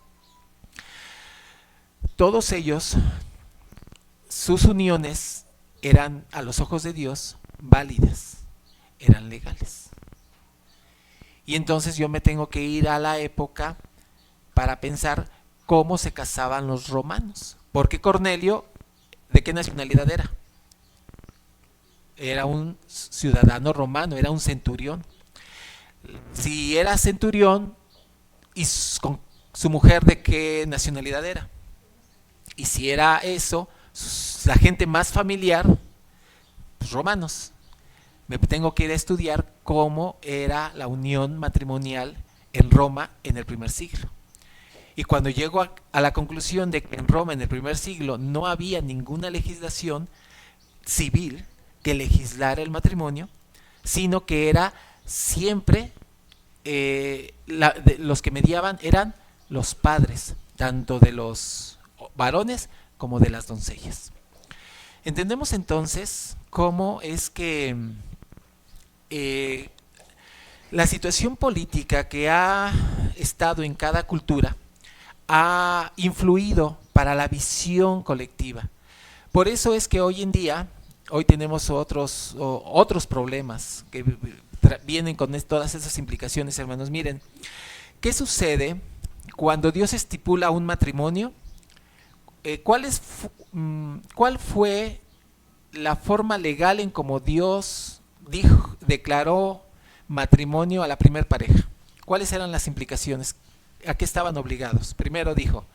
todos ellos, sus uniones eran a los ojos de Dios válidas, eran legales. Y entonces yo me tengo que ir a la época para pensar cómo se casaban los romanos. Porque Cornelio, ¿de qué nacionalidad era? Era un ciudadano romano, era un centurión. Si era centurión, ¿y con su mujer de qué nacionalidad era? Y si era eso, la gente más familiar, pues romanos. Me tengo que ir a estudiar cómo era la unión matrimonial en Roma en el primer siglo. Y cuando llego a la conclusión de que en Roma en el primer siglo no había ninguna legislación civil que legislara el matrimonio, sino que era siempre los que mediaban eran los padres, tanto de los varones como de las doncellas. Entendemos entonces cómo es que la situación política que ha estado en cada cultura ha influido para la visión colectiva. Por eso es que hoy en día, hoy tenemos otros problemas que vienen con todas esas implicaciones, hermanos. Miren, ¿qué sucede cuando Dios estipula un matrimonio? ¿Cuál fue la forma legal en cómo Dios declaró matrimonio a la primer pareja? ¿Cuáles eran las implicaciones? ¿A qué estaban obligados? Primero dijo,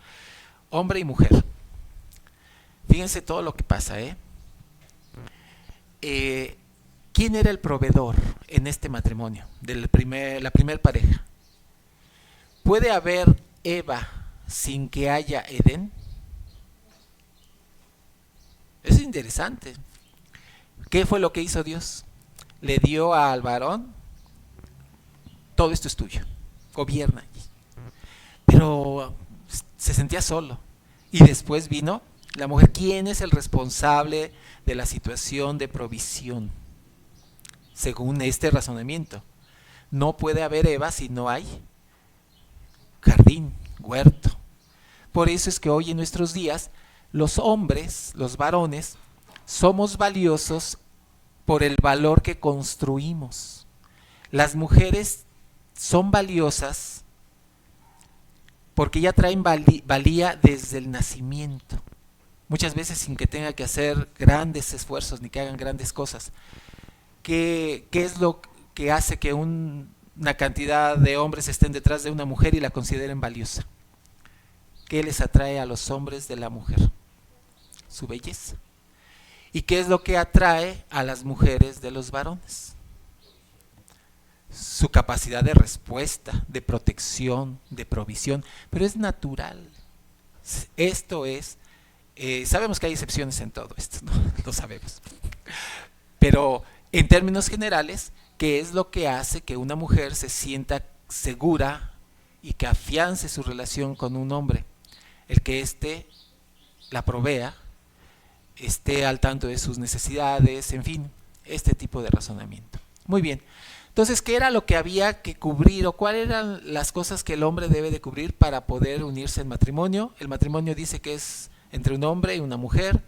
hombre y mujer. Fíjense todo lo que pasa, ¿quién era el proveedor en este matrimonio de la primer pareja? ¿Puede haber Eva sin que haya Edén? Es interesante. ¿Qué fue lo que hizo Dios? Le dio al varón, todo esto es tuyo, gobierna. Pero se sentía solo. Y después vino la mujer. ¿Quién es el responsable de la situación de provisión? Según este razonamiento, no puede haber Eva si no hay jardín, huerto. Por eso es que hoy en nuestros días los hombres, los varones, somos valiosos por el valor que construimos. Las mujeres son valiosas porque ya traen valía desde el nacimiento. Muchas veces sin que tenga que hacer grandes esfuerzos ni que hagan grandes cosas. ¿Qué es lo que hace que una cantidad de hombres estén detrás de una mujer y la consideren valiosa? ¿Qué les atrae a los hombres de la mujer? Su belleza. ¿Y qué es lo que atrae a las mujeres de los varones? Su capacidad de respuesta, de protección, de provisión, pero es natural. Esto es, sabemos que hay excepciones en todo esto, ¿no? Lo sabemos. Pero en términos generales, ¿qué es lo que hace que una mujer se sienta segura y que afiance su relación con un hombre? El que éste la provea, esté al tanto de sus necesidades, en fin, este tipo de razonamiento. Muy bien. Entonces, ¿qué era lo que había que cubrir o cuáles eran las cosas que el hombre debe de cubrir para poder unirse en matrimonio? El matrimonio dice que es entre un hombre y una mujer.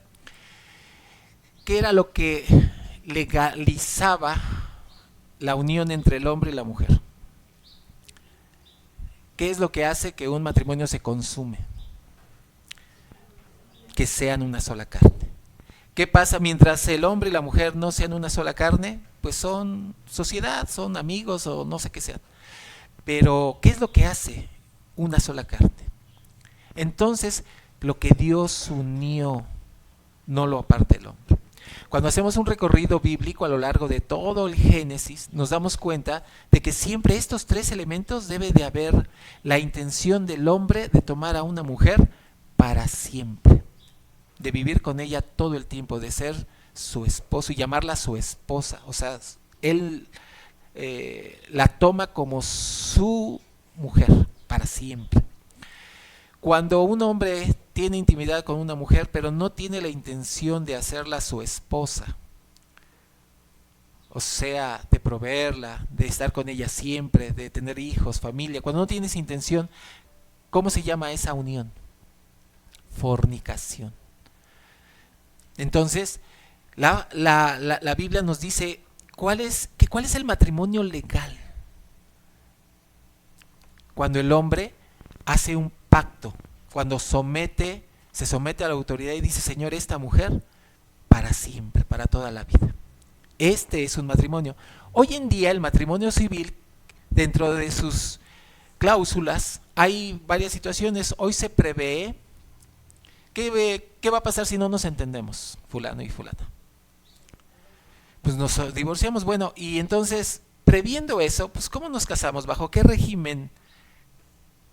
¿Qué era lo que legalizaba la unión entre el hombre y la mujer? ¿Qué es lo que hace que un matrimonio se consume? Que sean una sola carne. ¿Qué pasa mientras el hombre y la mujer no sean una sola carne? Pues son sociedad, son amigos o no sé qué sean. Pero, ¿qué es lo que hace una sola carne? Entonces, lo que Dios unió, no lo aparte el hombre. Cuando hacemos un recorrido bíblico a lo largo de todo el Génesis, nos damos cuenta de que siempre estos tres elementos debe de haber la intención del hombre de tomar a una mujer para siempre, de vivir con ella todo el tiempo, de ser su esposo y llamarla su esposa. O sea, él la toma como su mujer para siempre. Cuando un hombre tiene intimidad con una mujer, pero no tiene la intención de hacerla su esposa, o sea, de proveerla, de estar con ella siempre, de tener hijos, familia, cuando no tiene esa intención, ¿cómo se llama esa unión? Fornicación. Entonces, La Biblia nos dice cuál es el matrimonio legal. Cuando el hombre hace un pacto, cuando se somete a la autoridad y dice, Señor, esta mujer para siempre, para toda la vida. Este es un matrimonio. Hoy en día el matrimonio civil, dentro de sus cláusulas, hay varias situaciones. Hoy se prevé qué va a pasar si no nos entendemos, fulano y fulana. Pues nos divorciamos, bueno, y entonces, previendo eso, pues ¿cómo nos casamos? ¿Bajo qué régimen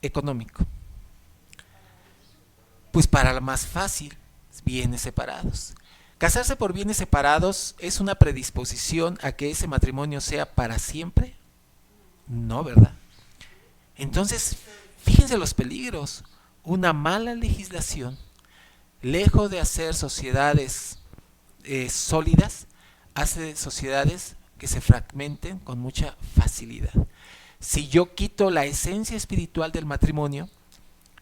económico? Pues para lo más fácil, bienes separados. ¿Casarse por bienes separados es una predisposición a que ese matrimonio sea para siempre? No, ¿verdad? Entonces, fíjense los peligros. Una mala legislación, lejos de hacer sociedades sólidas, hace sociedades que se fragmenten con mucha facilidad. Si yo quito la esencia espiritual del matrimonio,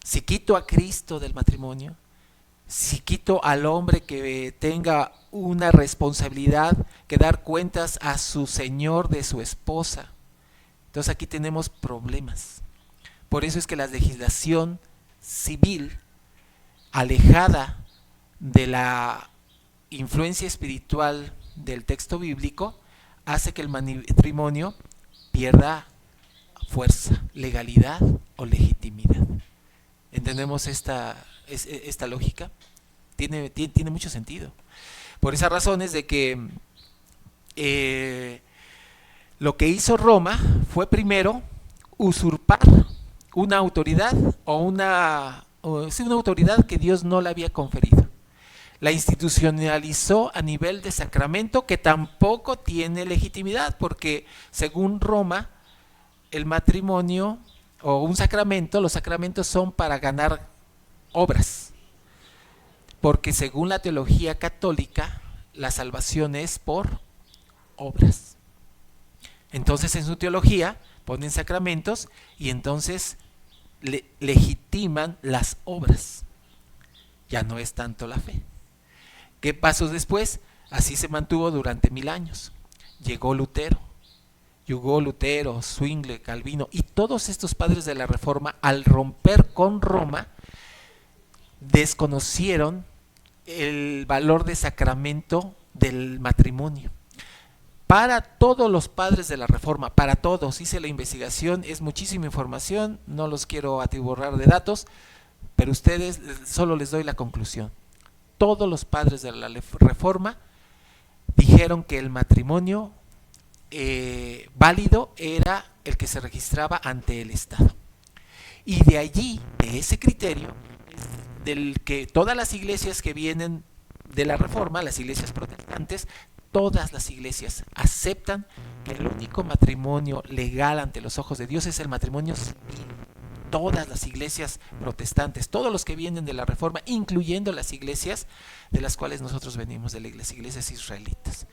si quito a Cristo del matrimonio, si quito al hombre que tenga una responsabilidad, que dar cuentas a su señor de su esposa, entonces aquí tenemos problemas. Por eso es que la legislación civil, alejada de la influencia espiritual del texto bíblico, hace que el matrimonio pierda fuerza, legalidad o legitimidad. ¿Entendemos esta lógica? Tiene mucho sentido. Por esa razón es de que lo que hizo Roma fue primero usurpar una autoridad una autoridad que Dios no le había conferido. La institucionalizó a nivel de sacramento, que tampoco tiene legitimidad, porque según Roma, el matrimonio o un sacramento, los sacramentos son para ganar obras, porque según la teología católica, la salvación es por obras. Entonces en su teología ponen sacramentos y entonces legitiman las obras. Ya no es tanto la fe. ¿Qué pasó después? Así se mantuvo durante 1000 años. Llegó Lutero, Zwingli, Calvino y todos estos padres de la Reforma, al romper con Roma, desconocieron el valor de sacramento del matrimonio. Para todos los padres de la Reforma, para todos, hice la investigación, es muchísima información, no los quiero atiborrar de datos, pero ustedes solo les doy la conclusión. Todos los padres de la Reforma dijeron que el matrimonio válido era el que se registraba ante el Estado. Y de allí, de ese criterio, del que todas las iglesias que vienen de la Reforma, las iglesias protestantes, todas las iglesias aceptan que el único matrimonio legal ante los ojos de Dios es el matrimonio civil. Todas las iglesias protestantes, todos los que vienen de la Reforma, incluyendo las iglesias de las cuales nosotros venimos, de las iglesias israelitas.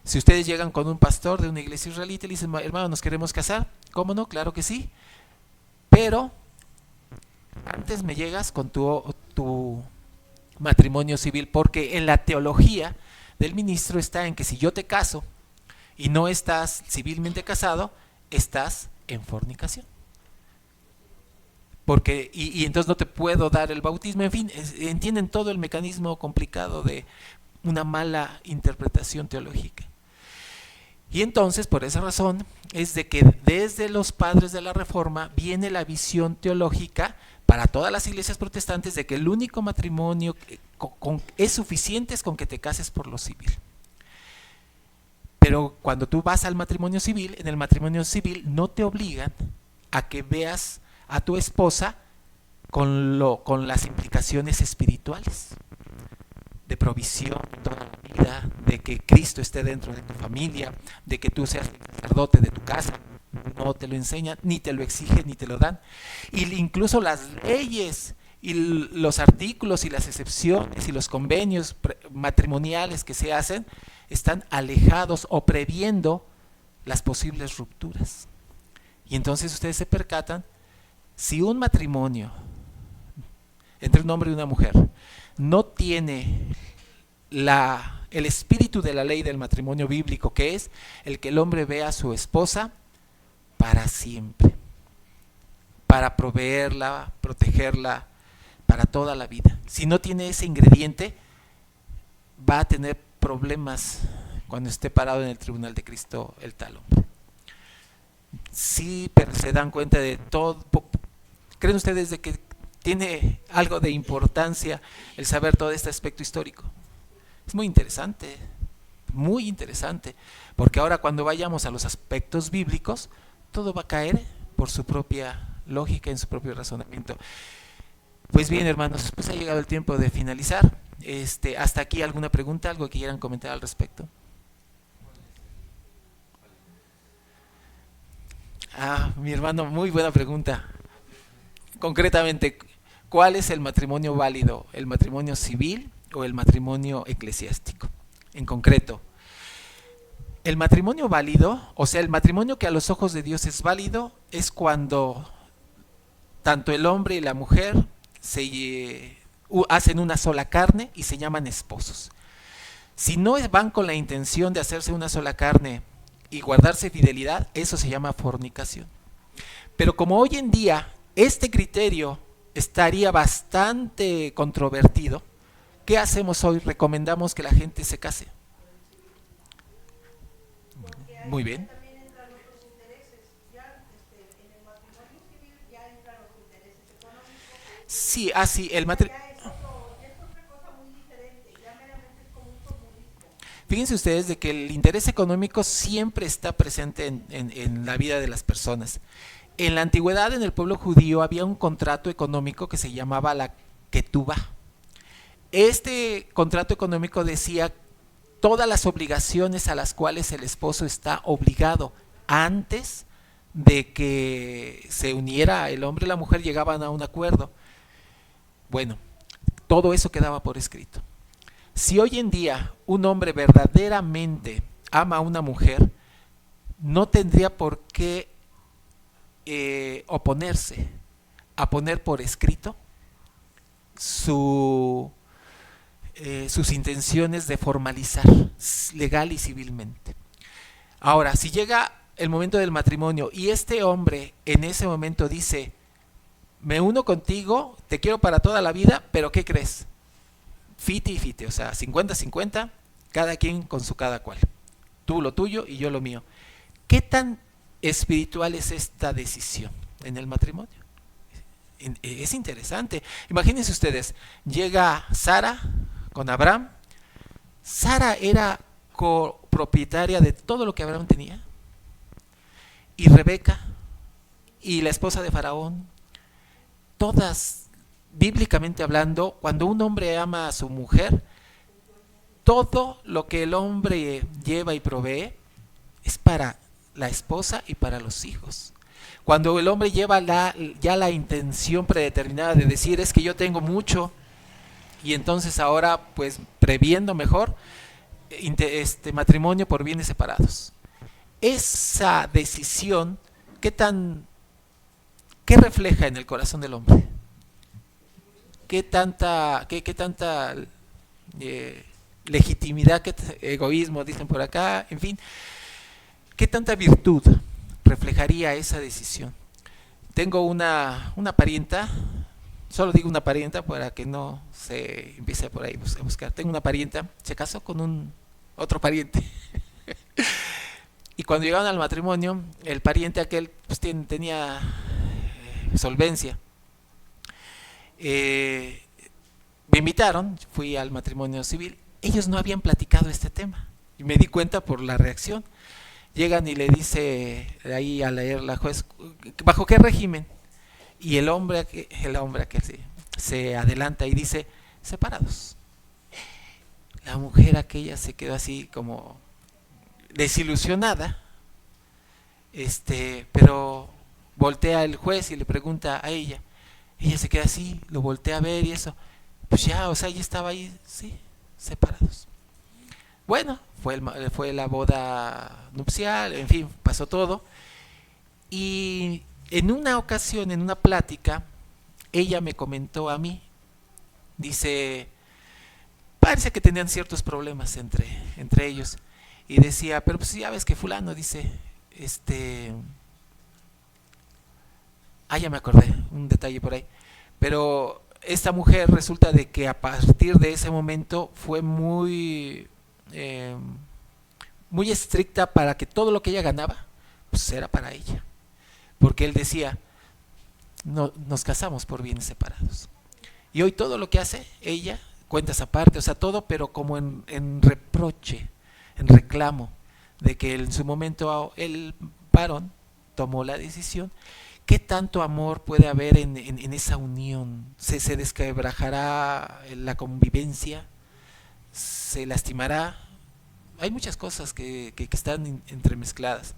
Si ustedes llegan con un pastor de una iglesia israelita y le dicen, hermano, ¿nos queremos casar? ¿Cómo no? Claro que sí. Pero antes me llegas con tu matrimonio civil, porque en la teología del ministro está en que si yo te caso y no estás civilmente casado, estás en fornicación. Porque, y entonces no te puedo dar el bautismo, en fin, entienden todo el mecanismo complicado de una mala interpretación teológica. Y entonces, por esa razón, es de que desde los padres de la Reforma viene la visión teológica para todas las iglesias protestantes de que el único matrimonio es suficiente con que te cases por lo civil. Pero cuando tú vas al matrimonio civil, en el matrimonio civil no te obligan a que veas a tu esposa con las implicaciones espirituales de provisión toda la vida, de que Cristo esté dentro de tu familia, de que tú seas el sacerdote de tu casa. No te lo enseñan, ni te lo exigen, ni te lo dan. Y incluso las leyes y los artículos y las excepciones y los convenios matrimoniales que se hacen están alejados o previendo las posibles rupturas. Y entonces ustedes se percatan, si un matrimonio entre un hombre y una mujer no tiene el espíritu de la ley del matrimonio bíblico, que es el que el hombre vea a su esposa para siempre, para proveerla, protegerla para toda la vida. Si no tiene ese ingrediente, va a tener problemas cuando esté parado en el tribunal de Cristo el tal hombre. Sí, pero se dan cuenta de todo. ¿Creen ustedes de que tiene algo de importancia el saber todo este aspecto histórico? Es muy interesante, porque ahora cuando vayamos a los aspectos bíblicos, todo va a caer por su propia lógica, en su propio razonamiento. Pues bien, hermanos, pues ha llegado el tiempo de finalizar. Hasta aquí, ¿alguna pregunta, algo que quieran comentar al respecto? Mi hermano, muy buena pregunta. Concretamente, ¿cuál es el matrimonio válido? ¿El matrimonio civil o el matrimonio eclesiástico? En concreto, el matrimonio válido, o sea, el matrimonio que a los ojos de Dios es válido, es cuando tanto el hombre y la mujer hacen una sola carne y se llaman esposos. Si no van con la intención de hacerse una sola carne y guardarse fidelidad, eso se llama fornicación. Pero como hoy en día este criterio estaría bastante controvertido, ¿qué hacemos hoy? Recomendamos que la gente se case. Muy bien. Sí, así, Fíjense ustedes de que el interés económico siempre está presente en la vida de las personas. En la antigüedad, en el pueblo judío, había un contrato económico que se llamaba la ketubá. Este contrato económico decía todas las obligaciones a las cuales el esposo está obligado antes de que se uniera el hombre y la mujer, llegaban a un acuerdo. Bueno, todo eso quedaba por escrito. Si hoy en día un hombre verdaderamente ama a una mujer, no tendría por qué oponerse a poner por escrito sus intenciones de formalizar legal y civilmente. Ahora, si llega el momento del matrimonio y este hombre en ese momento dice: me uno contigo, te quiero para toda la vida, pero ¿qué crees? Fiti y fiti, o sea, 50-50, cada quien con su cada cual. Tú lo tuyo y yo lo mío. ¿Qué tan espiritual es esta decisión en el matrimonio? Es interesante. Imagínense ustedes, llega Sara con Abraham. Sara era copropietaria de todo lo que Abraham tenía. Y Rebeca, y la esposa de Faraón, todas, bíblicamente hablando, cuando un hombre ama a su mujer, todo lo que el hombre lleva y provee es para la esposa y para los hijos. Cuando el hombre lleva ya la intención predeterminada de decir: es que yo tengo mucho y entonces ahora pues previendo mejor matrimonio por bienes separados. Esa decisión, ¿qué refleja en el corazón del hombre? ¿Qué tanta legitimidad, qué egoísmo dicen por acá, en fin, qué tanta virtud reflejaría esa decisión? Tengo una parienta, solo digo una parienta para que no se empiece por ahí a buscar. Tengo una parienta, se casó con otro pariente. Y cuando llegaron al matrimonio, el pariente aquel pues tenía solvencia. Me invitaron, fui al matrimonio civil. Ellos no habían platicado este tema y me di cuenta por la reacción. Llegan y le dice ahí a leer la juez: ¿bajo qué régimen? Y el hombre que se adelanta y dice: separados. La mujer aquella se quedó así como desilusionada, pero voltea el juez y le pregunta a ella. Ella se queda así, lo voltea a ver y eso. Pues ya, o sea, ya estaba ahí, sí, separados. Bueno, fue la boda nupcial, en fin, pasó todo. Y en una ocasión, en una plática, ella me comentó a mí, dice: parece que tenían ciertos problemas entre ellos. Y decía, pero pues ya ves que fulano dice, ya me acordé, un detalle por ahí. Pero esta mujer resulta de que a partir de ese momento fue muy estricta para que todo lo que ella ganaba, pues era para ella. Porque él decía, no, nos casamos por bienes separados. Y hoy todo lo que hace ella, cuentas aparte, o sea, todo, pero como en reproche, en reclamo, de que en su momento el varón tomó la decisión. ¿Qué tanto amor puede haber en esa unión? ¿Se desquebrajará la convivencia? ¿Se lastimará? Hay muchas cosas que están entremezcladas.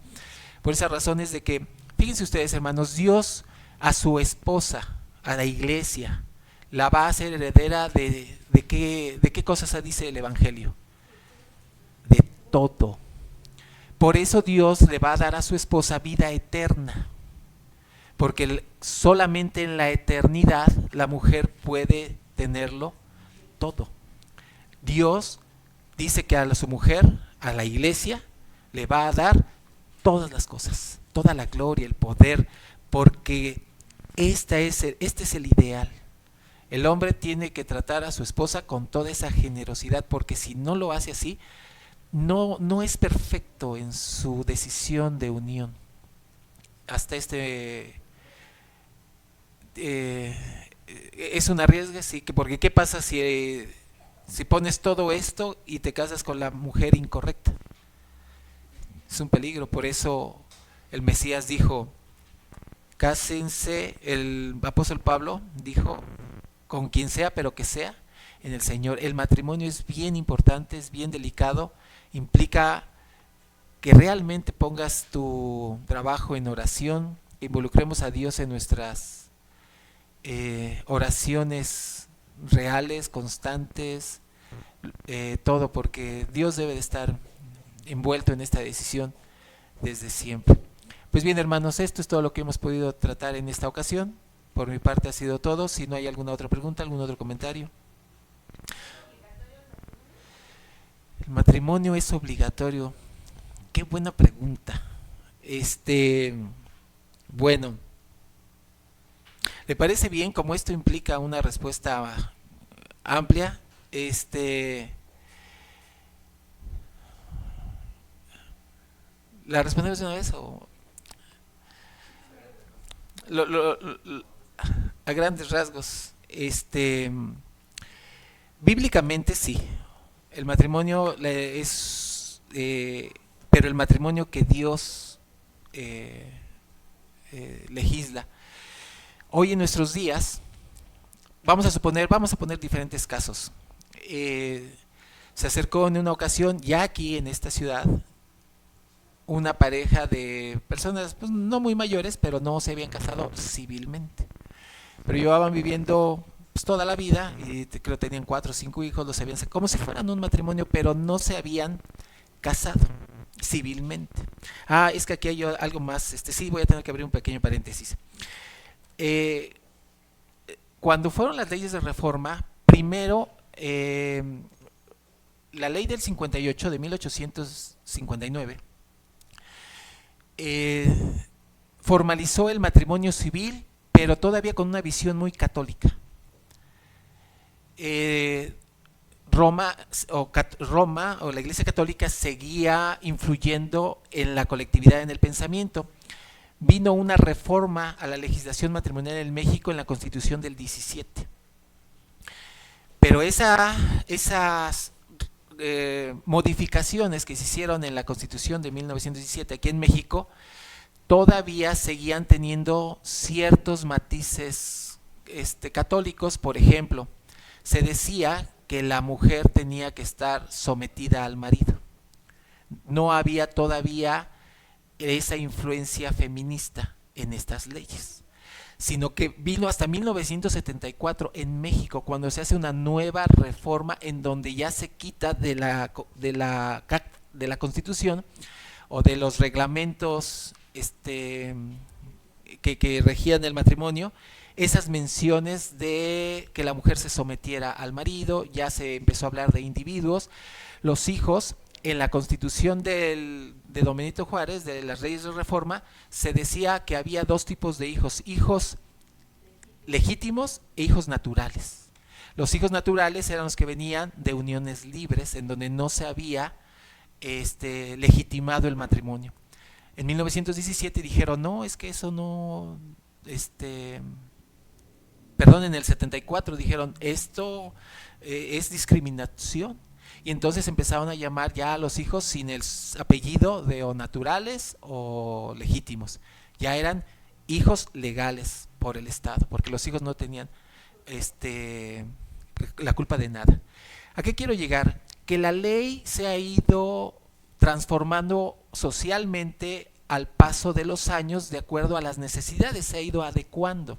Por esa razón es de que, fíjense ustedes, hermanos, Dios a su esposa, a la iglesia, la va a hacer heredera de qué cosas dice el Evangelio. De todo. Por eso Dios le va a dar a su esposa vida eterna. Porque solamente en la eternidad la mujer puede tenerlo todo. Dios dice que a su mujer, a la iglesia, le va a dar todas las cosas, toda la gloria, el poder, porque este es el ideal. El hombre tiene que tratar a su esposa con toda esa generosidad, porque si no lo hace así, no es perfecto en su decisión de unión. Hasta es un arriesgue, sí, porque ¿qué pasa si pones todo esto y te casas con la mujer incorrecta? Es un peligro. Por eso el Mesías dijo, cásense, el apóstol Pablo dijo, con quien sea, pero que sea en el Señor. El matrimonio es bien importante, es bien delicado, implica que realmente pongas tu trabajo en oración, que involucremos a Dios en nuestras oraciones reales, constantes, todo, porque Dios debe de estar envuelto en esta decisión desde siempre. Pues bien, hermanos, esto es todo lo que hemos podido tratar en esta ocasión. Por mi parte ha sido todo. Si no hay alguna otra pregunta, algún otro comentario. ¿El matrimonio es obligatorio? Qué buena pregunta. Bueno, ¿le parece bien? Como esto implica una respuesta amplia, ¿la respondemos de una vez o a grandes rasgos? Bíblicamente sí, el matrimonio pero el matrimonio que Dios legisla. Hoy en nuestros días, vamos a poner diferentes casos. Se acercó en una ocasión, ya aquí en esta ciudad, una pareja de personas pues, no muy mayores, pero no se habían casado civilmente. Pero llevaban viviendo pues, toda la vida, y creo que tenían 4 o 5 hijos, los habían como si fueran un matrimonio, pero no se habían casado civilmente. Es que aquí hay algo más, sí, voy a tener que abrir un pequeño paréntesis. Cuando fueron las leyes de reforma, primero la ley del 58 de 1859 formalizó el matrimonio civil, pero todavía con una visión muy católica. Roma o la Iglesia Católica seguía influyendo en la colectividad, en el pensamiento. Vino una reforma a la legislación matrimonial en México en la Constitución del 17. Pero esas modificaciones que se hicieron en la Constitución de 1917 aquí en México todavía seguían teniendo ciertos matices católicos. Por ejemplo, se decía que la mujer tenía que estar sometida al marido. No había todavía esa influencia feminista en estas leyes, sino que vino hasta 1974 en México, cuando se hace una nueva reforma en donde ya se quita de la Constitución o de los reglamentos que regían el matrimonio esas menciones de que la mujer se sometiera al marido, ya se empezó a hablar de individuos, los hijos. En la constitución de don Benito Juárez, de las leyes de reforma, se decía que había dos tipos de hijos: hijos legítimos e hijos naturales. Los hijos naturales eran los que venían de uniones libres, en donde no se había legitimado el matrimonio. En 1917 dijeron, no, es que eso no, perdón, en el 74 dijeron, esto es discriminación. Y entonces empezaron a llamar ya a los hijos sin el apellido de o naturales o legítimos. Ya eran hijos legales por el Estado, porque los hijos no tenían la culpa de nada. ¿A qué quiero llegar? Que la ley se ha ido transformando socialmente al paso de los años, de acuerdo a las necesidades, se ha ido adecuando.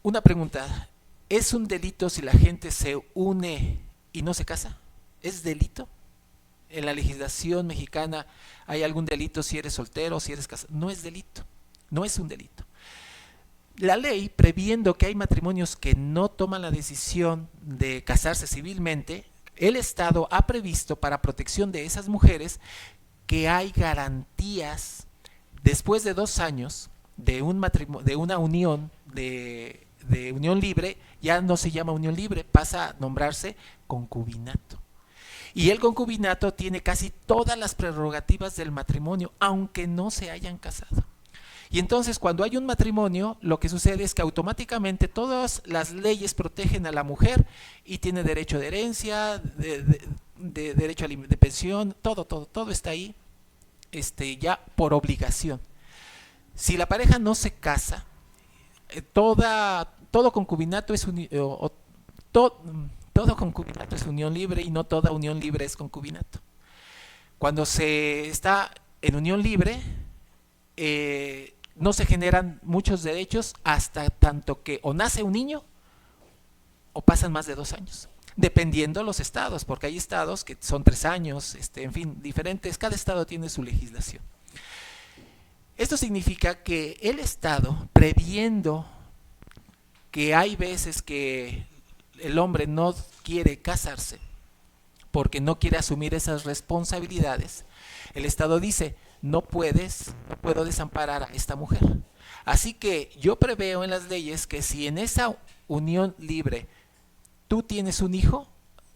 Una pregunta: ¿es un delito si la gente se une y no se casa? ¿Es delito? En la legislación mexicana, ¿hay algún delito si eres soltero o si eres casado? No es delito, no es un delito. La ley, previendo que hay matrimonios que no toman la decisión de casarse civilmente, el Estado ha previsto, para protección de esas mujeres, que hay garantías después de 2 años de una unión de unión libre. Ya no se llama unión libre, pasa a nombrarse concubinato. Y el concubinato tiene casi todas las prerrogativas del matrimonio, aunque no se hayan casado. Y entonces, cuando hay un matrimonio, lo que sucede es que automáticamente todas las leyes protegen a la mujer y tiene derecho de herencia, de derecho de pensión, todo está ahí, ya por obligación. Si la pareja no se casa, todo concubinato es todo concubinato es unión libre, y no toda unión libre es concubinato. Cuando se está en unión libre, no se generan muchos derechos hasta tanto que o nace un niño o pasan más de 2 años, dependiendo los estados, porque hay estados que son 3 años, en fin, diferentes, cada estado tiene su legislación. Esto significa que el Estado, previendo que hay veces que el hombre no quiere casarse porque no quiere asumir esas responsabilidades, el Estado dice, no puedo desamparar a esta mujer. Así que yo preveo en las leyes que si en esa unión libre tú tienes un hijo,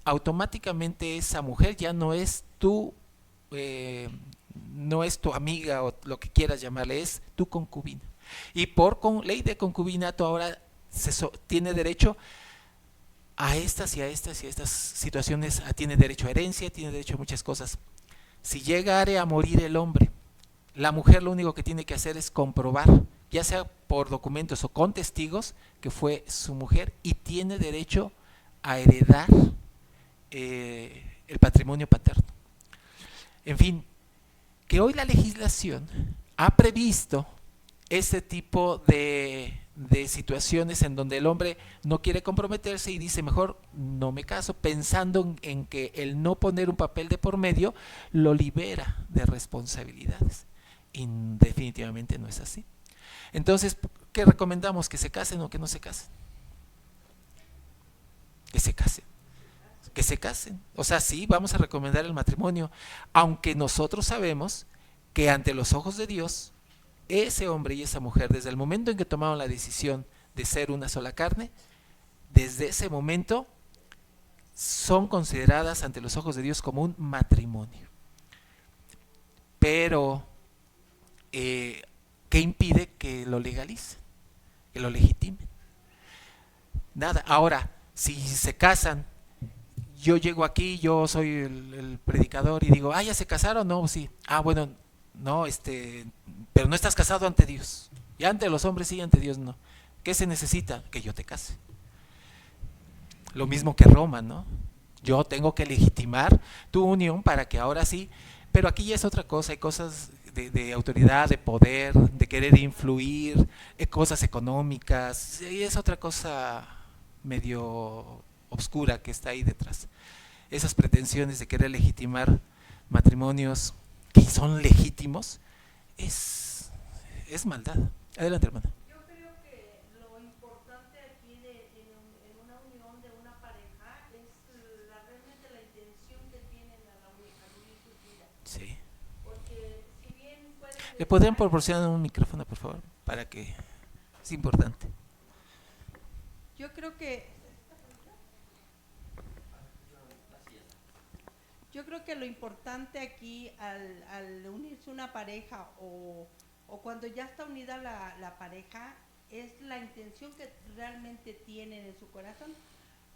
automáticamente esa mujer ya no es tu amiga o lo que quieras llamarle, es tu concubina. Y por ley de concubinato ahora tiene derecho a estas y a estas y a estas situaciones, tiene derecho a herencia, tiene derecho a muchas cosas. Si llegare a morir el hombre, la mujer lo único que tiene que hacer es comprobar, ya sea por documentos o con testigos, que fue su mujer, y tiene derecho a heredar el patrimonio paterno. En fin, que hoy la legislación ha previsto ese tipo de situaciones en donde el hombre no quiere comprometerse y dice, mejor no me caso, pensando en que el no poner un papel de por medio lo libera de responsabilidades. Y definitivamente no es así. Entonces, ¿qué recomendamos? ¿Que se casen o que no se casen? Que se casen. Que se casen. O sea, sí, vamos a recomendar el matrimonio, aunque nosotros sabemos que ante los ojos de Dios, ese hombre y esa mujer, desde el momento en que tomaron la decisión de ser una sola carne, desde ese momento son consideradas ante los ojos de Dios como un matrimonio. Pero, ¿qué impide que lo legalicen, que lo legitimen? Nada. Ahora, si se casan, yo llego aquí, yo soy el predicador y digo, ya se casaron, no, sí, bueno, no, pero no estás casado ante Dios. Y ante los hombres sí, ante Dios no. ¿Qué se necesita? Que yo te case. Lo mismo que Roma, ¿no? Yo tengo que legitimar tu unión para que ahora sí. Pero aquí ya es otra cosa, hay cosas de autoridad, de poder, de querer influir, cosas económicas, y es otra cosa medio obscura que está ahí detrás. Esas pretensiones de querer legitimar matrimonios que son legítimos, es maldad. Adelante, hermana. Yo creo que lo importante aquí en una unión de una pareja es realmente la intención que tienen al unir sus vidas. Sí. Porque si bien pueden ¿Le podrían estar, proporcionar un micrófono, por favor? Para que... Es importante. yo creo que lo importante aquí al unirse una pareja o cuando ya está unida la pareja es la intención que realmente tienen en su corazón,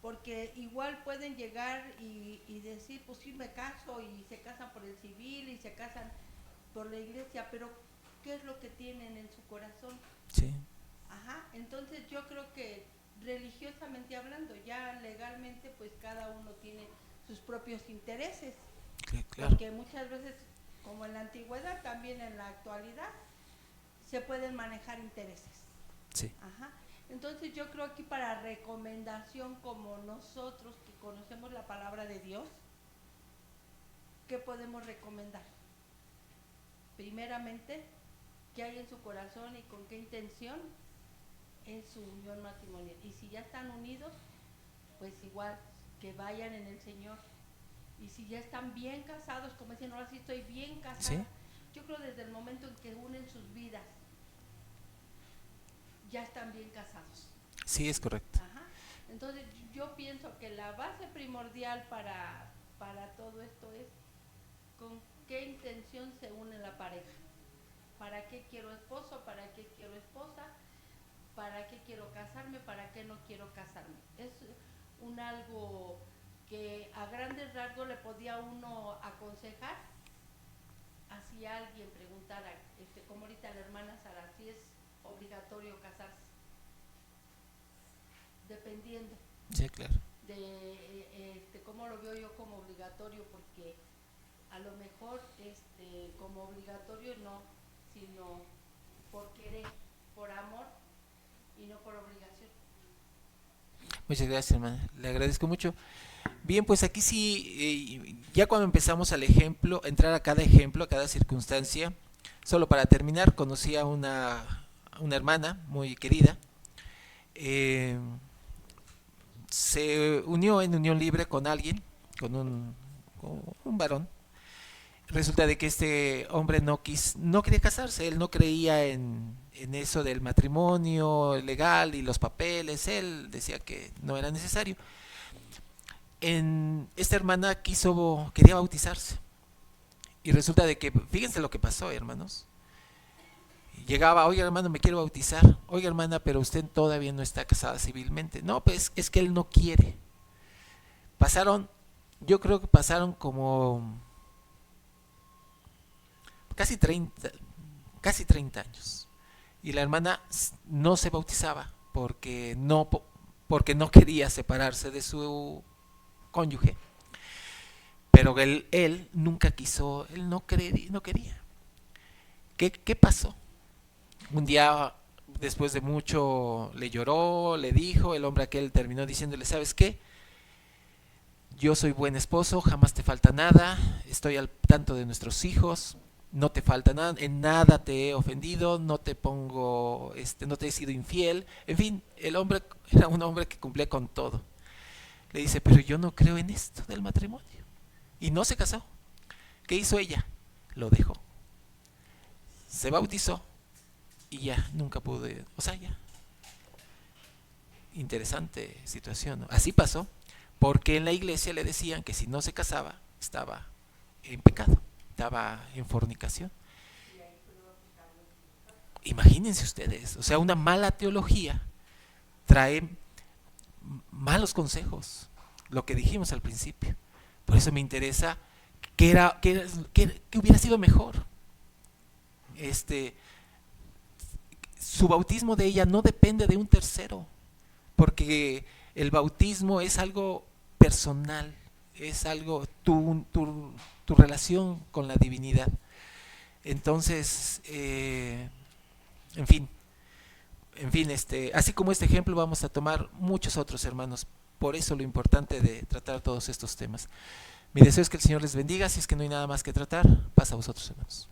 porque igual pueden llegar y decir, pues sí me caso, y se casan por el civil y se casan por la iglesia, pero ¿qué es lo que tienen en su corazón? Sí. Ajá, entonces yo creo que religiosamente hablando, ya legalmente pues cada uno tiene sus propios intereses, Claro. porque muchas veces, como en la antigüedad, también en la actualidad, se pueden manejar intereses. Sí. Ajá. Entonces yo creo que para recomendación, como nosotros que conocemos la palabra de Dios, ¿qué podemos recomendar? Primeramente, ¿qué hay en su corazón y con qué intención en su unión matrimonial? Y si ya están unidos, pues igual, que vayan en el Señor. Y si ya están bien casados, como dicen, ahora sí estoy bien casada, ¿Sí? yo creo desde el momento en que unen sus vidas, ya están bien casados. Sí, es correcto. Ajá. Entonces yo pienso que la base primordial para todo esto es con qué intención se une la pareja. ¿Para qué quiero esposo? ¿Para qué quiero esposa? ¿Para qué quiero casarme? ¿Para qué no quiero casarme? Es un algo que a grandes rasgos le podía uno aconsejar, así alguien preguntara, como ahorita la hermana Sara, si es obligatorio casarse, dependiendo Sí, claro. de cómo lo veo yo como obligatorio, porque a lo mejor como obligatorio no, sino por querer, por amor y no por obligación. Muchas gracias, hermana. Le agradezco mucho. Bien, pues aquí sí, ya cuando empezamos al ejemplo, a entrar a cada ejemplo, a cada circunstancia, solo para terminar, conocí a una hermana muy querida. Se unió en unión libre con alguien, con un varón. Resulta de que este hombre no quería casarse, él no creía en eso del matrimonio legal y los papeles, él decía que no era necesario. Esta hermana quería bautizarse, y resulta de que, fíjense lo que pasó, hermanos. Llegaba, oiga hermano, me quiero bautizar. Oiga hermana, pero usted todavía no está casada civilmente. No, pues es que él no quiere. Yo creo que pasaron como casi 30 años. Y la hermana no se bautizaba porque no quería separarse de su cónyuge. Pero él nunca quiso, él no quería. ¿Qué pasó? Un día, después de mucho, le lloró, le dijo, el hombre aquel terminó diciéndole, ¿sabes qué? Yo soy buen esposo, jamás te falta nada, estoy al tanto de nuestros hijos, no te falta nada, en nada te he ofendido, no te he sido infiel. En fin, el hombre era un hombre que cumplía con todo. Le dice, pero yo no creo en esto del matrimonio. Y no se casó. ¿Qué hizo ella? Lo dejó. Se bautizó y ya, nunca pudo, o sea, ya. Interesante situación, ¿no? Así pasó, porque en la iglesia le decían que si no se casaba, estaba en pecado, estaba en fornicación. Imagínense ustedes, o sea, una mala teología trae malos consejos, lo que dijimos al principio. Por eso me interesa qué hubiera sido mejor. Su bautismo de ella no depende de un tercero, porque el bautismo es algo personal, es algo tu relación con la divinidad. Entonces, en fin, así como este ejemplo vamos a tomar muchos otros, hermanos. Por eso lo importante de tratar todos estos temas. Mi deseo es que el Señor les bendiga. Si es que no hay nada más que tratar, pasa a vosotros, hermanos.